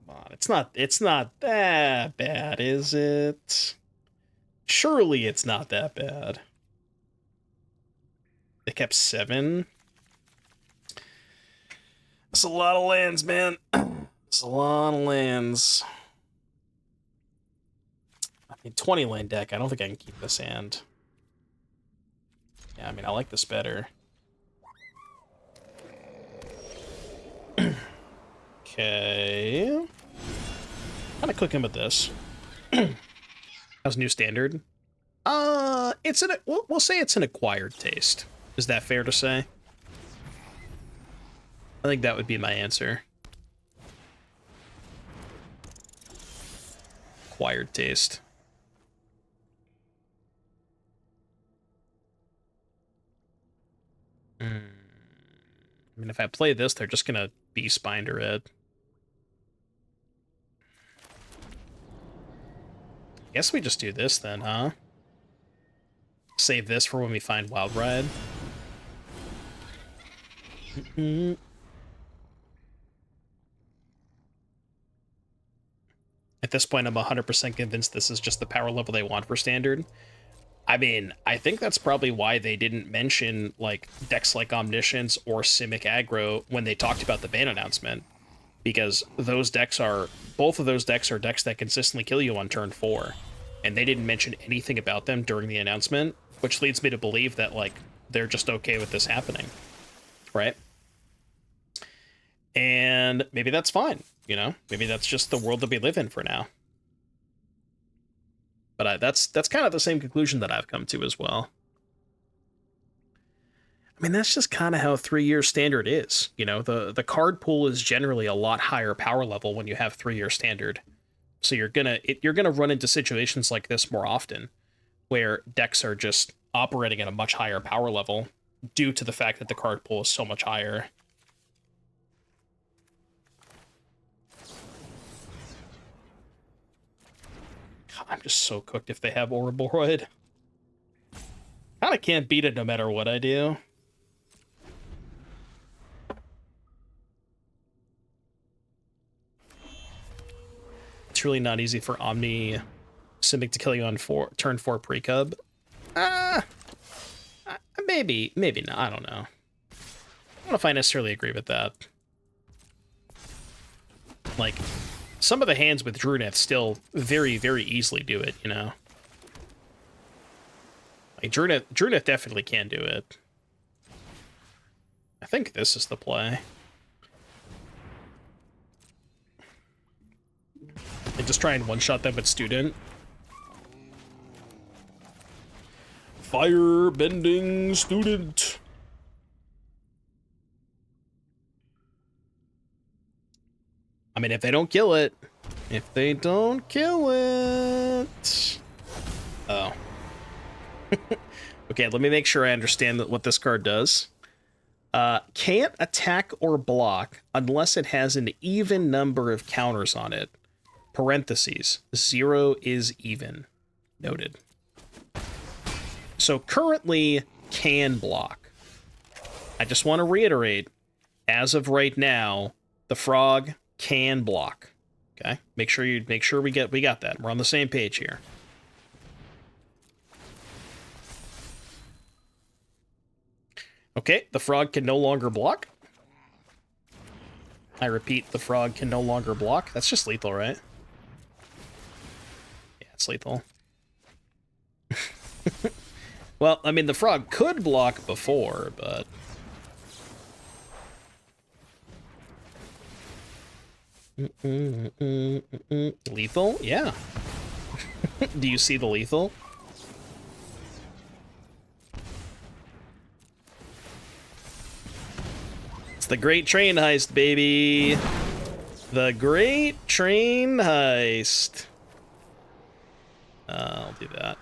Come on, it's not that bad, is it? Surely it's not that bad. They kept 7. That's a lot of lands, man. It's a lot of lands. I mean, 20 land deck. I don't think I can keep this hand. Yeah, I mean, I like this better. Okay. Kind of cooking with this. How's new standard? It's an we'll say it's an acquired taste. Is that fair to say? I think that would be my answer. Acquired taste. I mean, if I play this, they're just gonna Beast Binder it. Guess we just do this then, huh? Save this for when we find Wild Ride. At this point, I'm 100% convinced this is just the power level they want for Standard. I mean, I think that's probably why they didn't mention, like, decks like Omniscience or Simic Aggro when they talked about the ban announcement. Because those decks are... Both of those decks are decks that consistently kill you on turn 4. And they didn't mention anything about them during the announcement, which leads me to believe that, like, they're just okay with this happening. Right? And maybe that's fine, you know? Maybe that's just the world that we live in for now. But that's kind of the same conclusion that I've come to as well. I mean, that's just kind of how 3-year standard is. You know, the card pool is generally a lot higher power level when you have 3-year standard. So you're gonna run into situations like this more often, where decks are just operating at a much higher power level due to the fact that the card pool is so much higher. I'm just so cooked if they have Ouroboros. Kinda can't beat it no matter what I do. It's really not easy for Omni Simic to kill you on turn 4 pre-cub. Maybe not. I don't know. I don't know if I necessarily agree with that. Like, some of the hands with Druneth still very, very easily do it, you know? Like, Druneth definitely can do it. I think this is the play. And just try and one-shot them with Student. Firebending Student. I mean, if they don't kill it. If they don't kill it. Oh. Okay, let me make sure I understand what this card does. Can't attack or block unless it has an even number of counters on it. Parentheses. 0 is even. Noted. So currently can block. I just want to reiterate, as of right now, the frog can block. Okay? Make sure we got that. We're on the same page here. Okay, the frog can no longer block. I repeat, the frog can no longer block. That's just lethal, right? Yeah, it's lethal. Well, I mean, the frog could block before, but... Lethal? Yeah. Do you see the lethal? It's the Great Train Heist, baby! The Great Train Heist. I'll do that.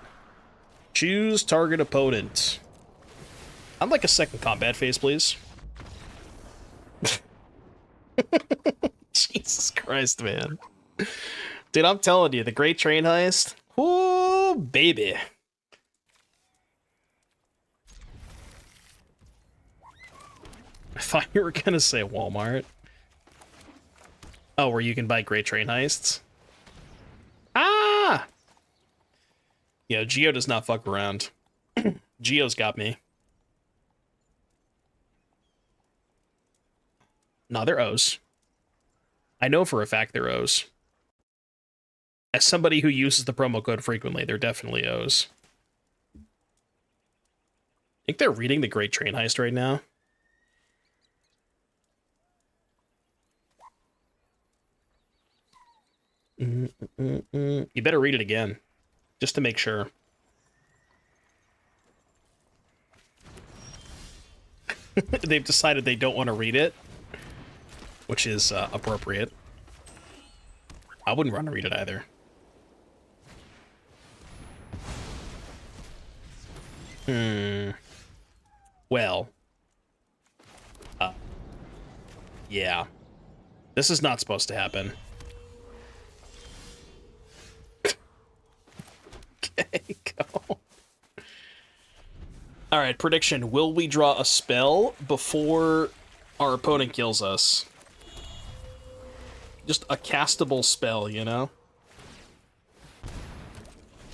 Choose target opponent. I'd like a second combat phase, please. Jesus Christ, man. Dude, I'm telling you, the Great Train Heist. Ooh, baby. I thought you were gonna say Walmart. Oh, where you can buy Great Train Heists? Ah! Yeah, Geo does not fuck around. Geo's got me. No, they're O's. I know for a fact they're O's. As somebody who uses the promo code frequently, they're definitely O's. I think they're reading the Great Train Heist right now. You better read it again, just to make sure. They've decided they don't want to read it, which is appropriate. I wouldn't want to read it either. Well. Yeah. This is not supposed to happen. Okay, go. Alright, prediction. Will we draw a spell before our opponent kills us? Just a castable spell, you know?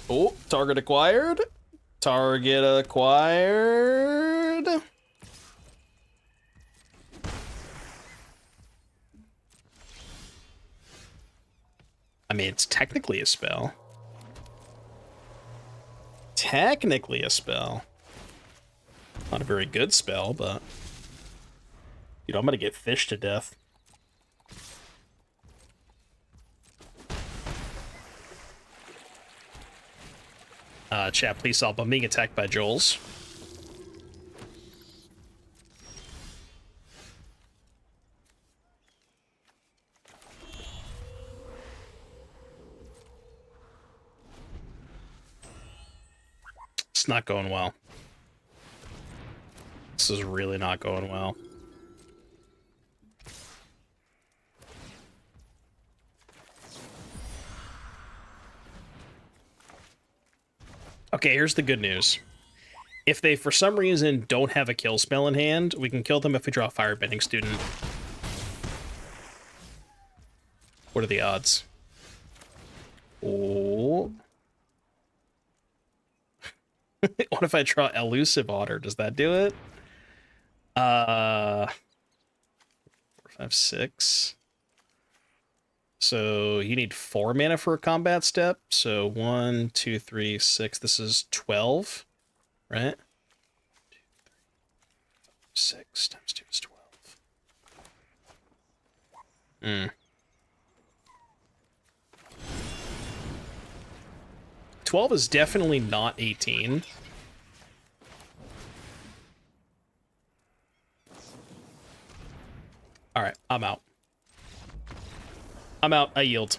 Oh, target acquired. Target acquired. I mean, it's technically a spell. Technically a spell. Not a very good spell, but... You know, I'm gonna get fished to death. Chat, please help. I'm being attacked by Joels. It's not going well. This is really not going well. Okay, here's the good news. If they, for some reason, don't have a kill spell in hand, we can kill them if we draw a Firebending Student. What are the odds? Oh. What if I draw Elusive Otter? Does that do it? 4, 5, 6. So you need 4 mana for a combat step. So 1, 2, 3, 6. This is 12, right? 6 times 2 is 12. 12 is definitely not 18. All right, I'm out. I'm out. I yield.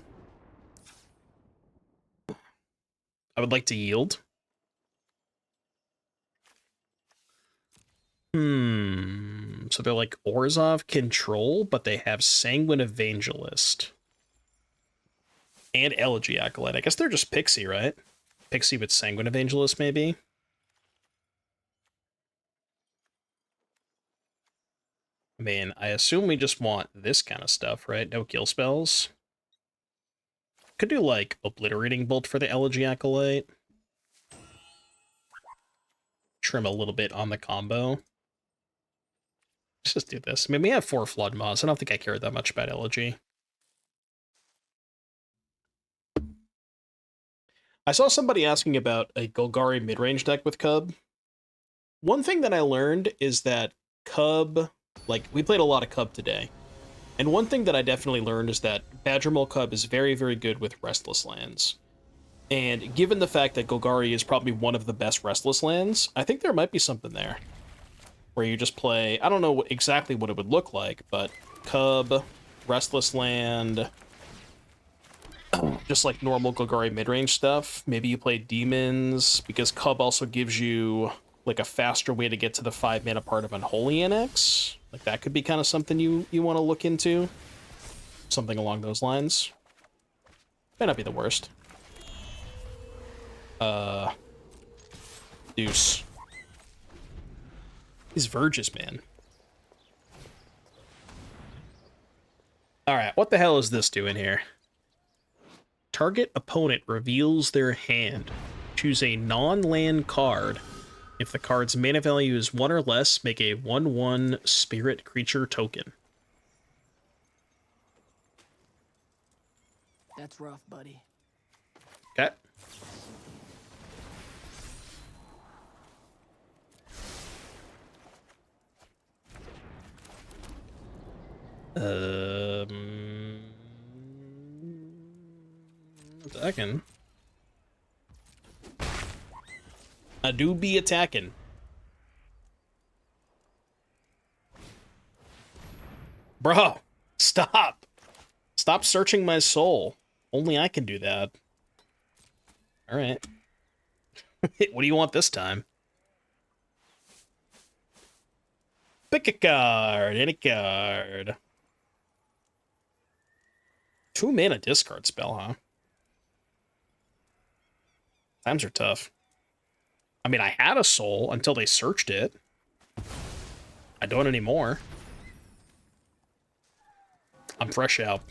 I would like to yield. So they're like Orzhov Control, but they have Sanguine Evangelist. And Elegy Acolyte. I guess they're just Pixie, right? Pixie with Sanguine Evangelist, maybe? I mean, I assume we just want this kind of stuff, right? No kill spells. Could do, like, Obliterating Bolt for the Elegy Acolyte. Trim a little bit on the combo. Let's just do this. I mean, we have 4 Flood Maws. I don't think I care that much about Elegy. I saw somebody asking about a Golgari midrange deck with Cub. One thing that I learned is that Cub... Like, we played a lot of Cub today. And one thing that I definitely learned is that Badgermole Cub is very, very good with Restless lands. And given the fact that Golgari is probably one of the best Restless lands, I think there might be something there. Where you just play... I don't know exactly what it would look like, but Cub, Restless land... just like normal Golgari midrange stuff. Maybe you play Demons, because Cub also gives you like a faster way to get to the 5 mana part of Unholy Annex. Like that could be kind of something you want to look into. Something along those lines. May not be the worst. Deuce. These Verges, man. Alright, what the hell is this doing here? Target opponent reveals their hand. Choose a non-land card. If the card's mana value is 1 or less, make a 1/1 spirit creature token. That's rough, buddy. Okay. Attacking. I do be attacking. Bro, stop. Stop searching my soul. Only I can do that. All right. What do you want this time? Pick a card. Any card. 2 mana discard spell, huh? Times are tough. I mean, I had a soul until they searched it. I don't anymore. I'm fresh out.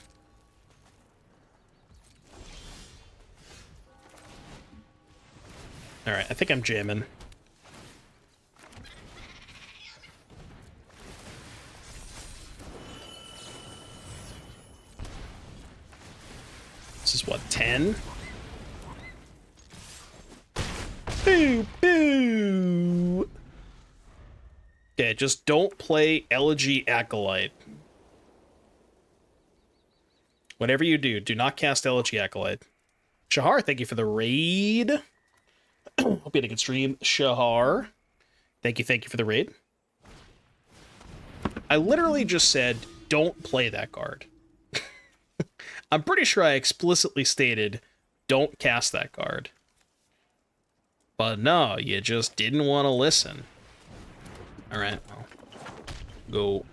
Alright, I think I'm jamming. This is what, 10? Boo! Boo! Yeah, just don't play Elegy Acolyte. Whatever you do, do not cast Elegy Acolyte. Shahar, thank you for the raid. Hope you had a good stream. Shahar, thank you for the raid. I literally just said, don't play that card. I'm pretty sure I explicitly stated, don't cast that card. But no, you just didn't want to listen. Alright, well, go.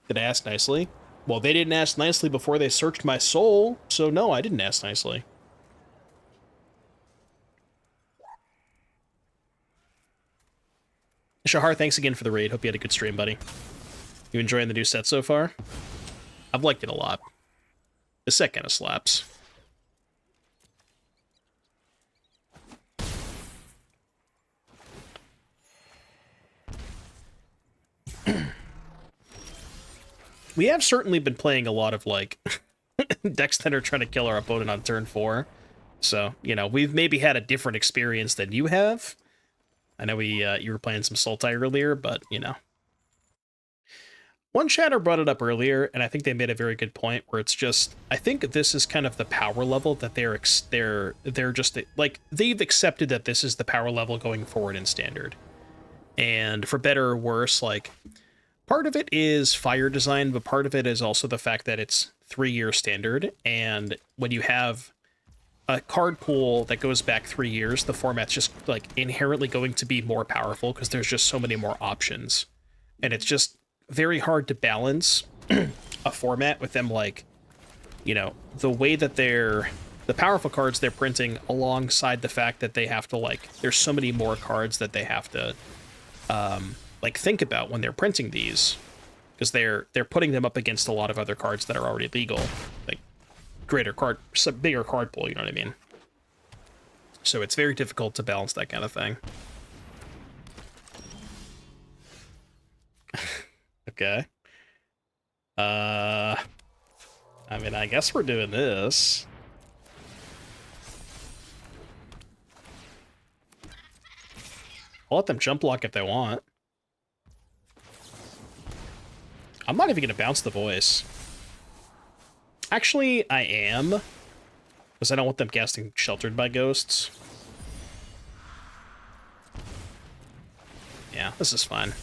Did I ask nicely? Well, they didn't ask nicely before they searched my soul, so no, I didn't ask nicely. Shahar, thanks again for the raid. Hope you had a good stream, buddy. You enjoying the new set so far? I've liked it a lot. The set kind of slaps. We have certainly been playing a lot of, like, decks that are trying to kill our opponent on turn 4. So, you know, we've maybe had a different experience than you have. I know you were playing some Sultai earlier, but, you know. One chatter brought it up earlier, and I think they made a very good point, where it's just, I think this is kind of the power level that they're just, like, they've accepted that this is the power level going forward in Standard. And for better or worse, like, part of it is fire design, but part of it is also the fact that it's 3-year Standard, and when you have a card pool that goes back 3 years, the format's just, like, inherently going to be more powerful because there's just so many more options. And it's just very hard to balance a format with them, like, you know, the way that the powerful cards they're printing alongside the fact that they have to, like, there's so many more cards that they have to, like, think about when they're printing these, because they're putting them up against a lot of other cards that are already legal, like bigger card pool, you know what I mean? So it's very difficult to balance that kind of thing. Okay. I mean, I guess we're doing this. I'll let them jump block if they want. I'm not even going to bounce the voice. Actually, I am. Because I don't want them casting Sheltered by Ghosts. Yeah, this is fine.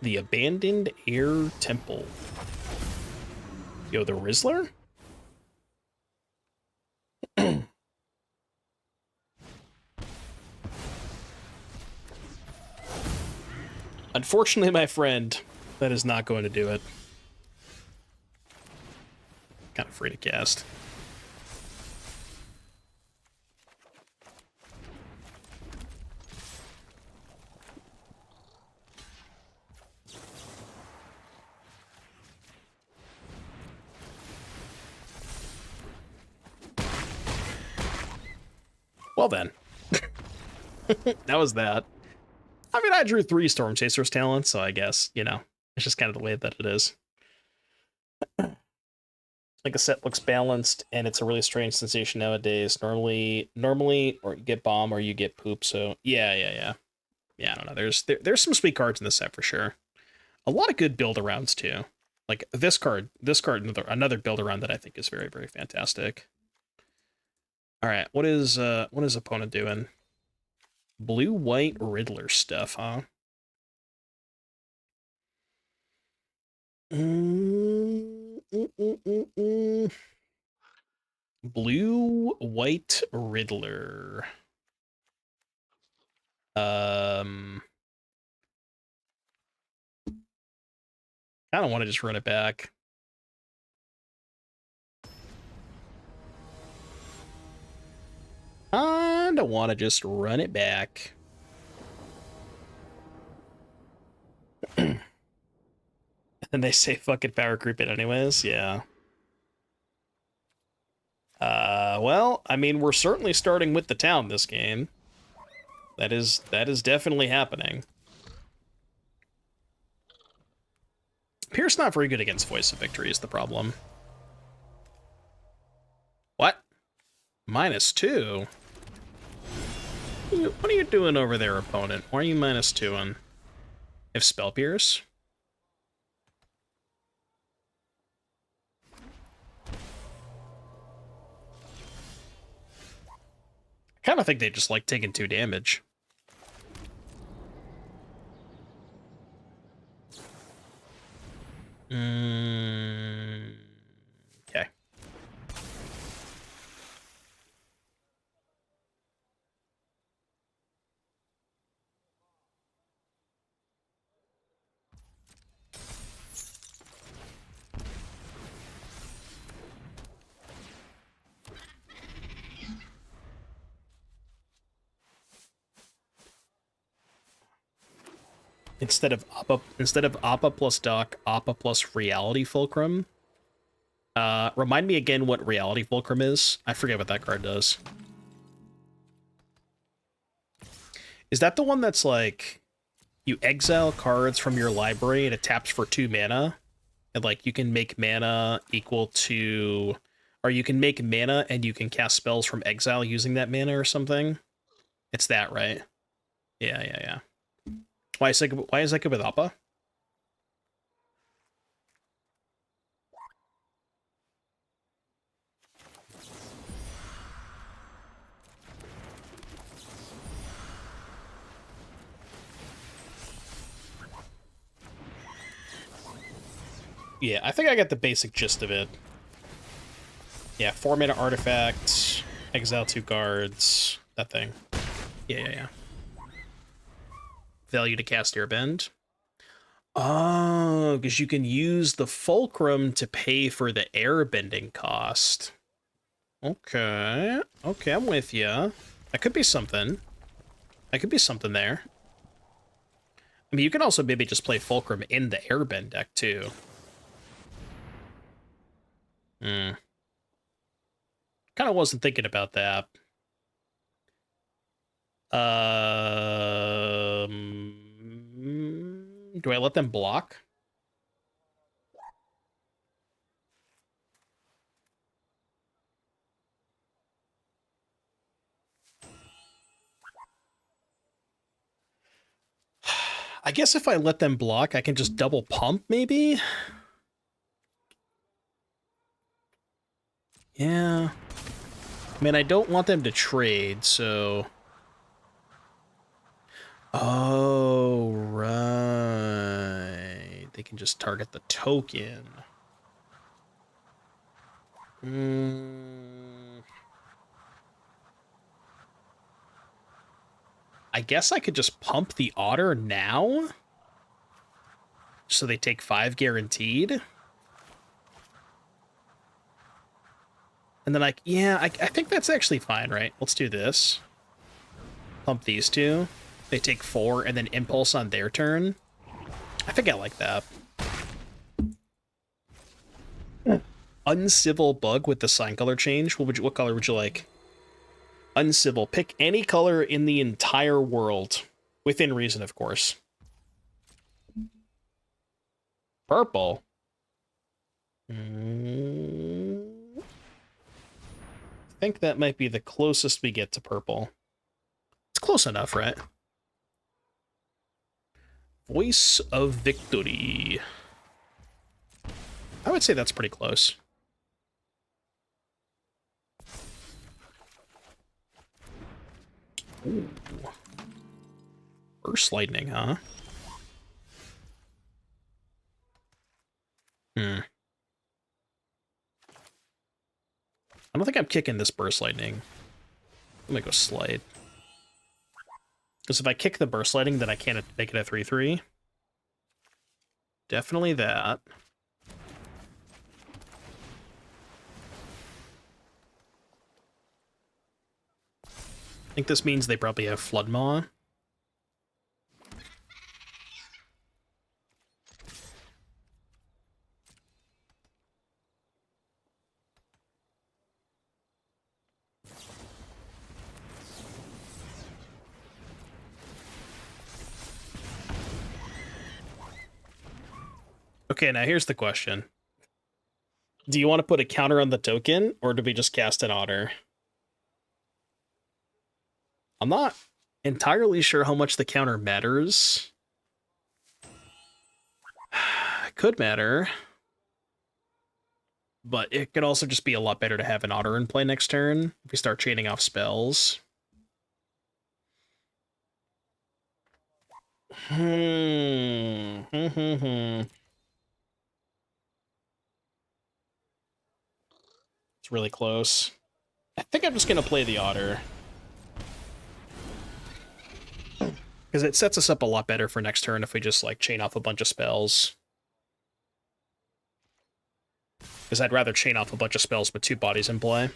The Abandoned Air Temple. Yo, the Rizzler? Unfortunately, my friend, that is not going to do it. Kind of free to cast. Well then. That was that. I mean, I drew 3 Storm Chasers talents, so I guess, you know, it's just kind of the way that it is. Like a set looks balanced, and it's a really strange sensation nowadays. Normally, or you get bomb or you get poop. So yeah. I don't know. There's some sweet cards in this set for sure. A lot of good build arounds too. Like this card, another build around that I think is very, very fantastic. All right, what is opponent doing? Blue-white Riddler stuff, huh? Blue-white Riddler. I don't want to just run it back. I don't want to just run it back. And they say fucking power creep it anyways, yeah. Well, I mean, we're certainly starting with the town this game. That is definitely happening. Pierce not very good against Voice of Victory is the problem. What? -2? What are you doing over there, opponent? Why are you -2-ing? If Spell Pierce? I kind of think they just like taking 2 damage. Okay. Instead of Appa plus Doc, Appa plus Reality Fulcrum. Remind me again what Reality Fulcrum is. I forget what that card does. Is that the one that's like you exile cards from your library and it taps for 2 mana? And like you can make mana equal to, or you can make mana and you can cast spells from exile using that mana or something? It's that, right? Yeah. Why is that good with Appa? Yeah, I think I got the basic gist of it. Yeah, 4 mana artifact, exile 2 cards, that thing. Yeah. Value to cast Airbend. Oh, because you can use the fulcrum to pay for the airbending cost. Okay, I'm with you. That could be something. There. I mean, you can also maybe just play fulcrum in the airbend deck too. Kind of wasn't thinking about that. Do I let them block? I guess if I let them block, I can just double pump, maybe? Yeah. I mean, I don't want them to trade, so... Oh, right. They can just target the token. I guess I could just pump the otter now? So they take 5 guaranteed? And then I think that's actually fine, right? Let's do this. Pump these 2. They take 4 and then impulse on their turn. I think I like that. Uncivil bug with the sign color change. What color would you like? Uncivil. Pick any color in the entire world. Within reason, of course. Purple. I think that might be the closest we get to purple. It's close enough, right? Voice of Victory. I would say that's pretty close. Ooh. Burst lightning, huh? I don't think I'm kicking this burst lightning. I'm gonna go slide. Because if I kick the burst lightning, then I can't make it a 3/3. Definitely that. I think this means they probably have Flood Maw. Okay, now here's the question. Do you want to put a counter on the token, or do we just cast an Otter? I'm not entirely sure how much the counter matters. It could matter. But it could also just be a lot better to have an Otter in play next turn if we start chaining off spells. It's really close. I think I'm just going to play the Otter. Because it sets us up a lot better for next turn if we just, like, chain off a bunch of spells. Because I'd rather chain off a bunch of spells with two bodies in play.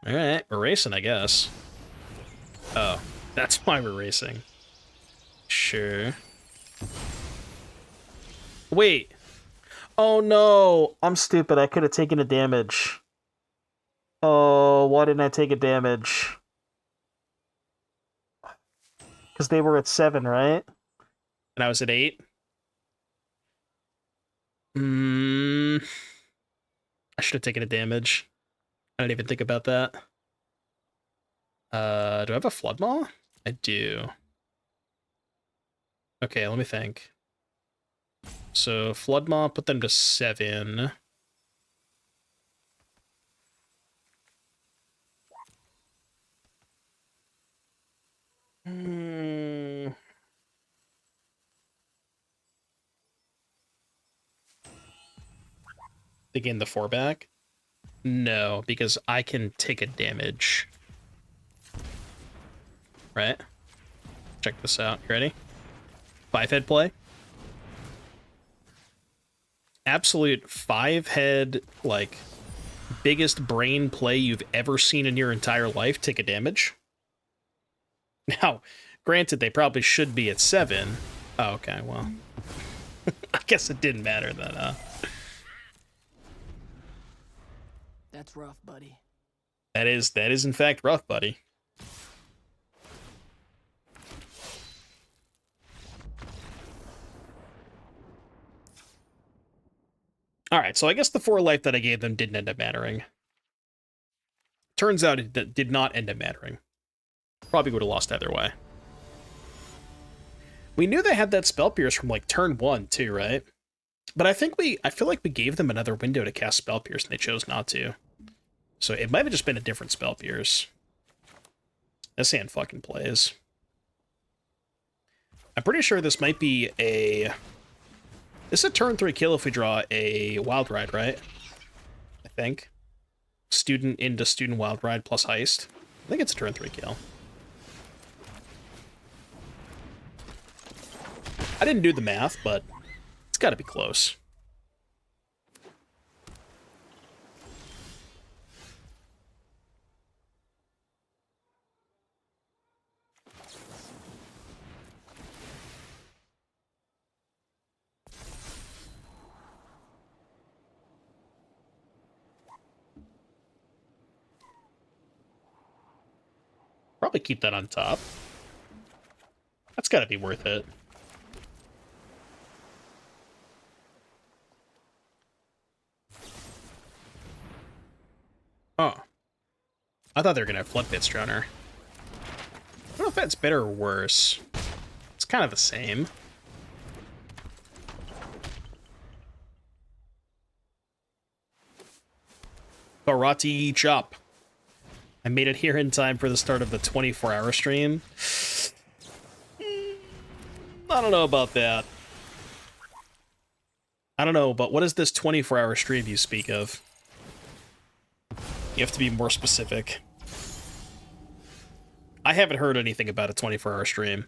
Alright, we're racing, I guess. Oh, that's why we're racing. Sure. Wait. Oh no! I'm stupid, I could have taken a damage. Oh, why didn't I take a damage? Because they were at 7, right? And I was at 8? I should have taken a damage. I didn't even think about that. Do I have a Flood Maw? I do. Okay, let me think. So, Flood Maw, put them to 7. They gain the 4 back? No, because I can take a damage. Right? Check this out. You ready? 5-head play. Absolute 5-head, like, biggest brain play you've ever seen in your entire life. Take a damage. Now, granted, they probably should be at 7. Oh, okay, well. I guess it didn't matter then, huh? That's rough, buddy. That is in fact rough, buddy. Alright, so I guess the 4 life that I gave them didn't end up mattering. Turns out it did not end up mattering. Probably would have lost either way. We knew they had that Spell Pierce from, like, turn 1, too, right? But I feel like we gave them another window to cast Spell Pierce, and they chose not to. So it might have just been a different Spell Pierce. This hand fucking plays. I'm pretty sure this might be a... This is a turn 3 kill if we draw a Wild Ride, right? I think. Student into Student Wild Ride plus Heist. I think it's a turn 3 kill. I didn't do the math, but it's got to be close. probably keep that on top. That's got to be worth it. Oh. I thought they were going to have Flood Pits Drowner. I don't know if that's better or worse. It's kind of the same. Karate Chop. I made it here in time for the start of the 24-hour stream. I don't know about that. I don't know, but what is this 24-hour stream you speak of? You have to be more specific. I haven't heard anything about a 24-hour stream.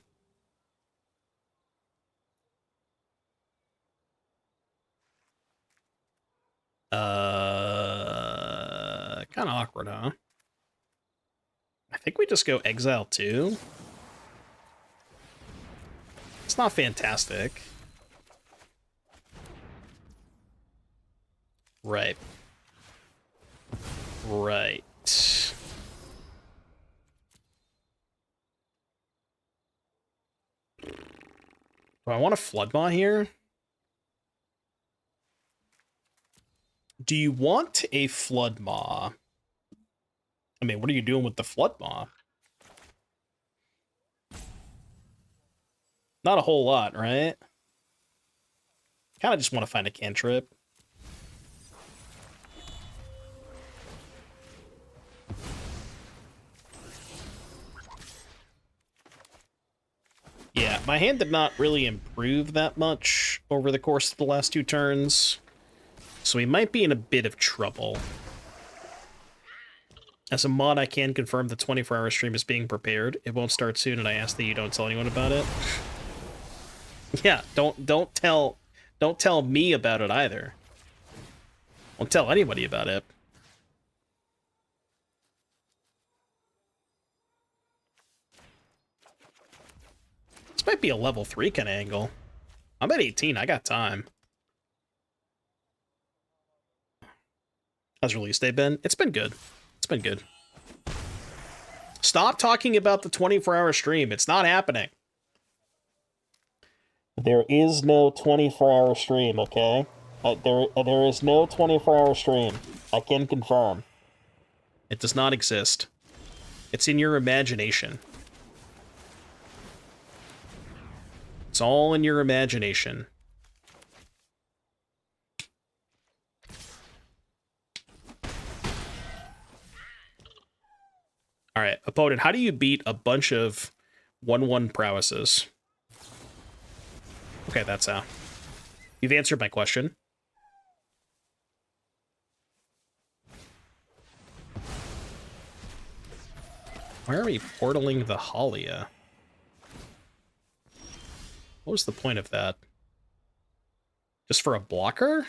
Kind of awkward, huh? I think we just go Exile 2. It's not fantastic. Right. Right. Do I want a Flood Maw here? Do you want a Flood Maw? I mean, what are you doing with the Flood Maw? Not a whole lot, right? Kind of just want to find a cantrip. Yeah, my hand did not really improve that much over the course of the last 2 turns, so we might be in a bit of trouble. As a mod, I can confirm the 24-hour stream is being prepared. It won't start soon, and I ask that you don't tell anyone about it. Yeah, don't tell me about it either. Don't tell anybody about it. This might be a level 3 kind of angle. I'm at 18, I got time. How's release day been? It's been good. It's been good. Stop talking about the 24-hour stream. It's not happening. There is no 24-hour stream, okay? There is no 24-hour stream. I can confirm. It does not exist. It's in your imagination. It's all in your imagination. All right, opponent, how do you beat a bunch of 1/1 prowesses? Okay, that's how. You've answered my question. Why are we portaling the Halia? What was the point of that? Just for a blocker?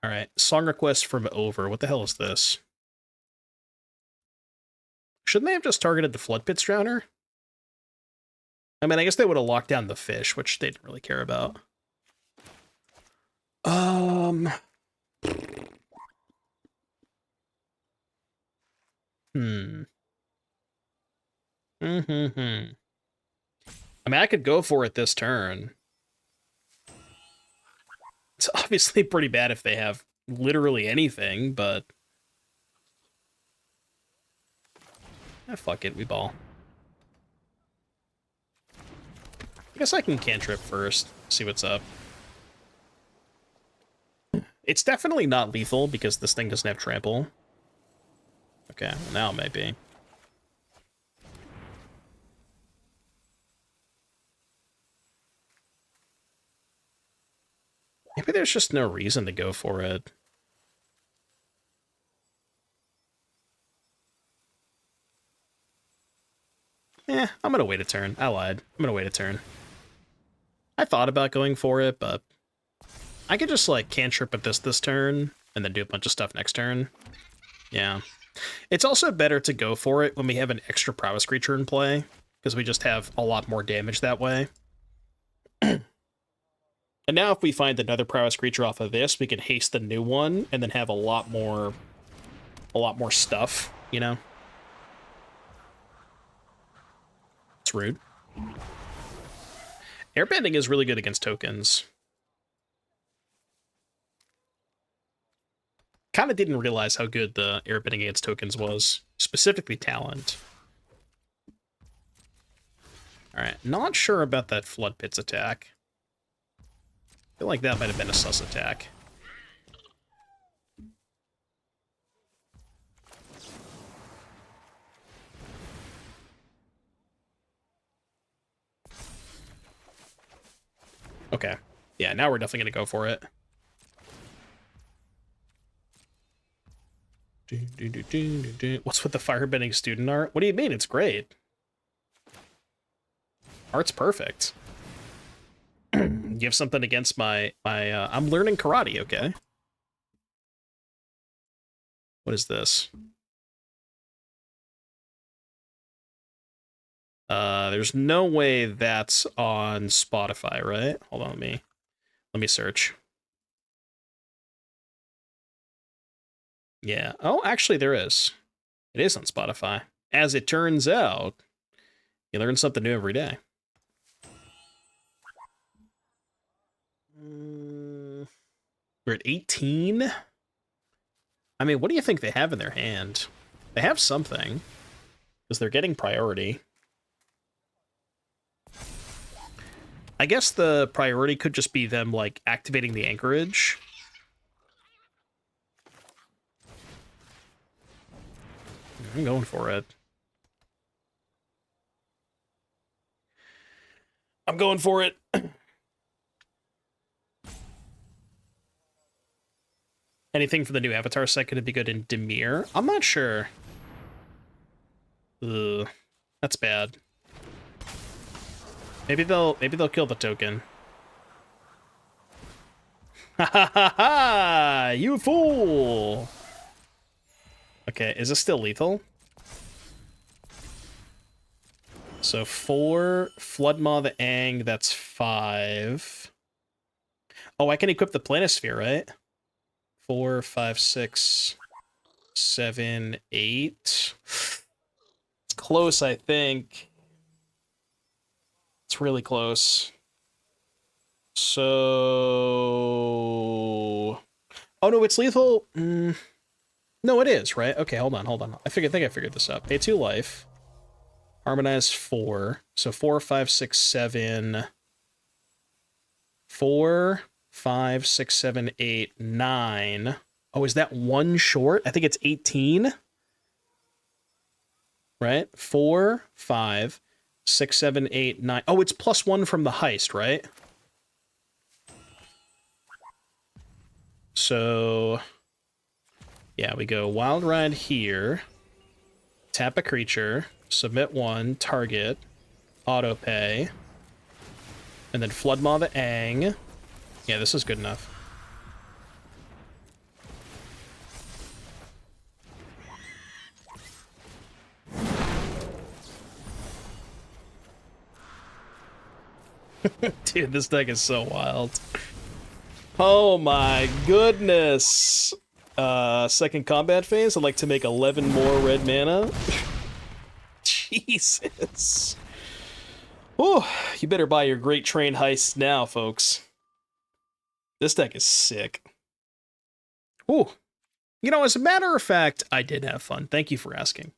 Alright, song request from Over. What the hell is this? Shouldn't they have just targeted the Flood Pits Drowner? I mean, I guess they would have locked down the fish, which they didn't really care about. I mean, I could go for it this turn. It's obviously pretty bad if they have literally anything, but... fuck it, we ball. I guess I can cantrip first, see what's up. It's definitely not lethal, because this thing doesn't have trample. Okay, well now it might be. Maybe there's just no reason to go for it. I'm gonna wait a turn. I lied. I'm gonna wait a turn. I thought about going for it, but I could just, like, cantrip at this turn, and then do a bunch of stuff next turn. Yeah. It's also better to go for it when we have an extra prowess creature in play, because we just have a lot more damage that way. And now if we find another prowess creature off of this, we can haste the new one, and then have a lot more stuff you know? It's rude. Airbending is really good against tokens. Kind of didn't realize how good the airbending against tokens was, specifically talent. Alright, not sure about that Flood Pits attack. I feel like that might have been a sus attack. Okay. Yeah, now we're definitely going to go for it. What's with the Firebending Student art? What do you mean? It's great. Art's perfect. You have something against my I'm learning karate, okay? What is this? There's no way that's on Spotify, right? Hold on, let me search. Yeah. Oh, actually there is. It is on Spotify. As it turns out, you learn something new every day. We're at 18. I mean, what do you think they have in their hand? They have something, because they're getting priority. I guess the priority could just be them, like, activating the anchorage. I'm going for it. I'm going for it. Anything for the new Avatar set could be good in Demir? I'm not sure. Ugh, that's bad. Maybe they'll kill the token. Ha ha ha ha! You fool! Okay, is this still lethal? So 4 Floodmaw the Aang, that's 5. Oh, I can equip the Planisphere, right? 4, 5, 6, 7, 8. It's close, I think. It's really close. So... Oh, no, it's lethal. No, it is, right? Okay, hold on. I think I figured this out. Pay 2 life. Harmonize 4. So 4, 5, 6, 7. 4, 5, 6, 7, 8, 9. Oh, is that 1 short? I think it's 18. Right? 4, 5, 6, 7, 8, 9. Oh, it's +1 from the heist, right? So, yeah, we go Wild Ride here. Tap a creature. Submit 1. Target. Autopay. And then Floodmaw the Aang. Yeah, this is good enough. Dude, this deck is so wild. Oh my goodness. Second combat phase, I'd like to make 11 more red mana. Jesus. Oh, you better buy your Great Train heists now, folks. This deck is sick. Oh, you know, as a matter of fact, I did have fun. Thank you for asking.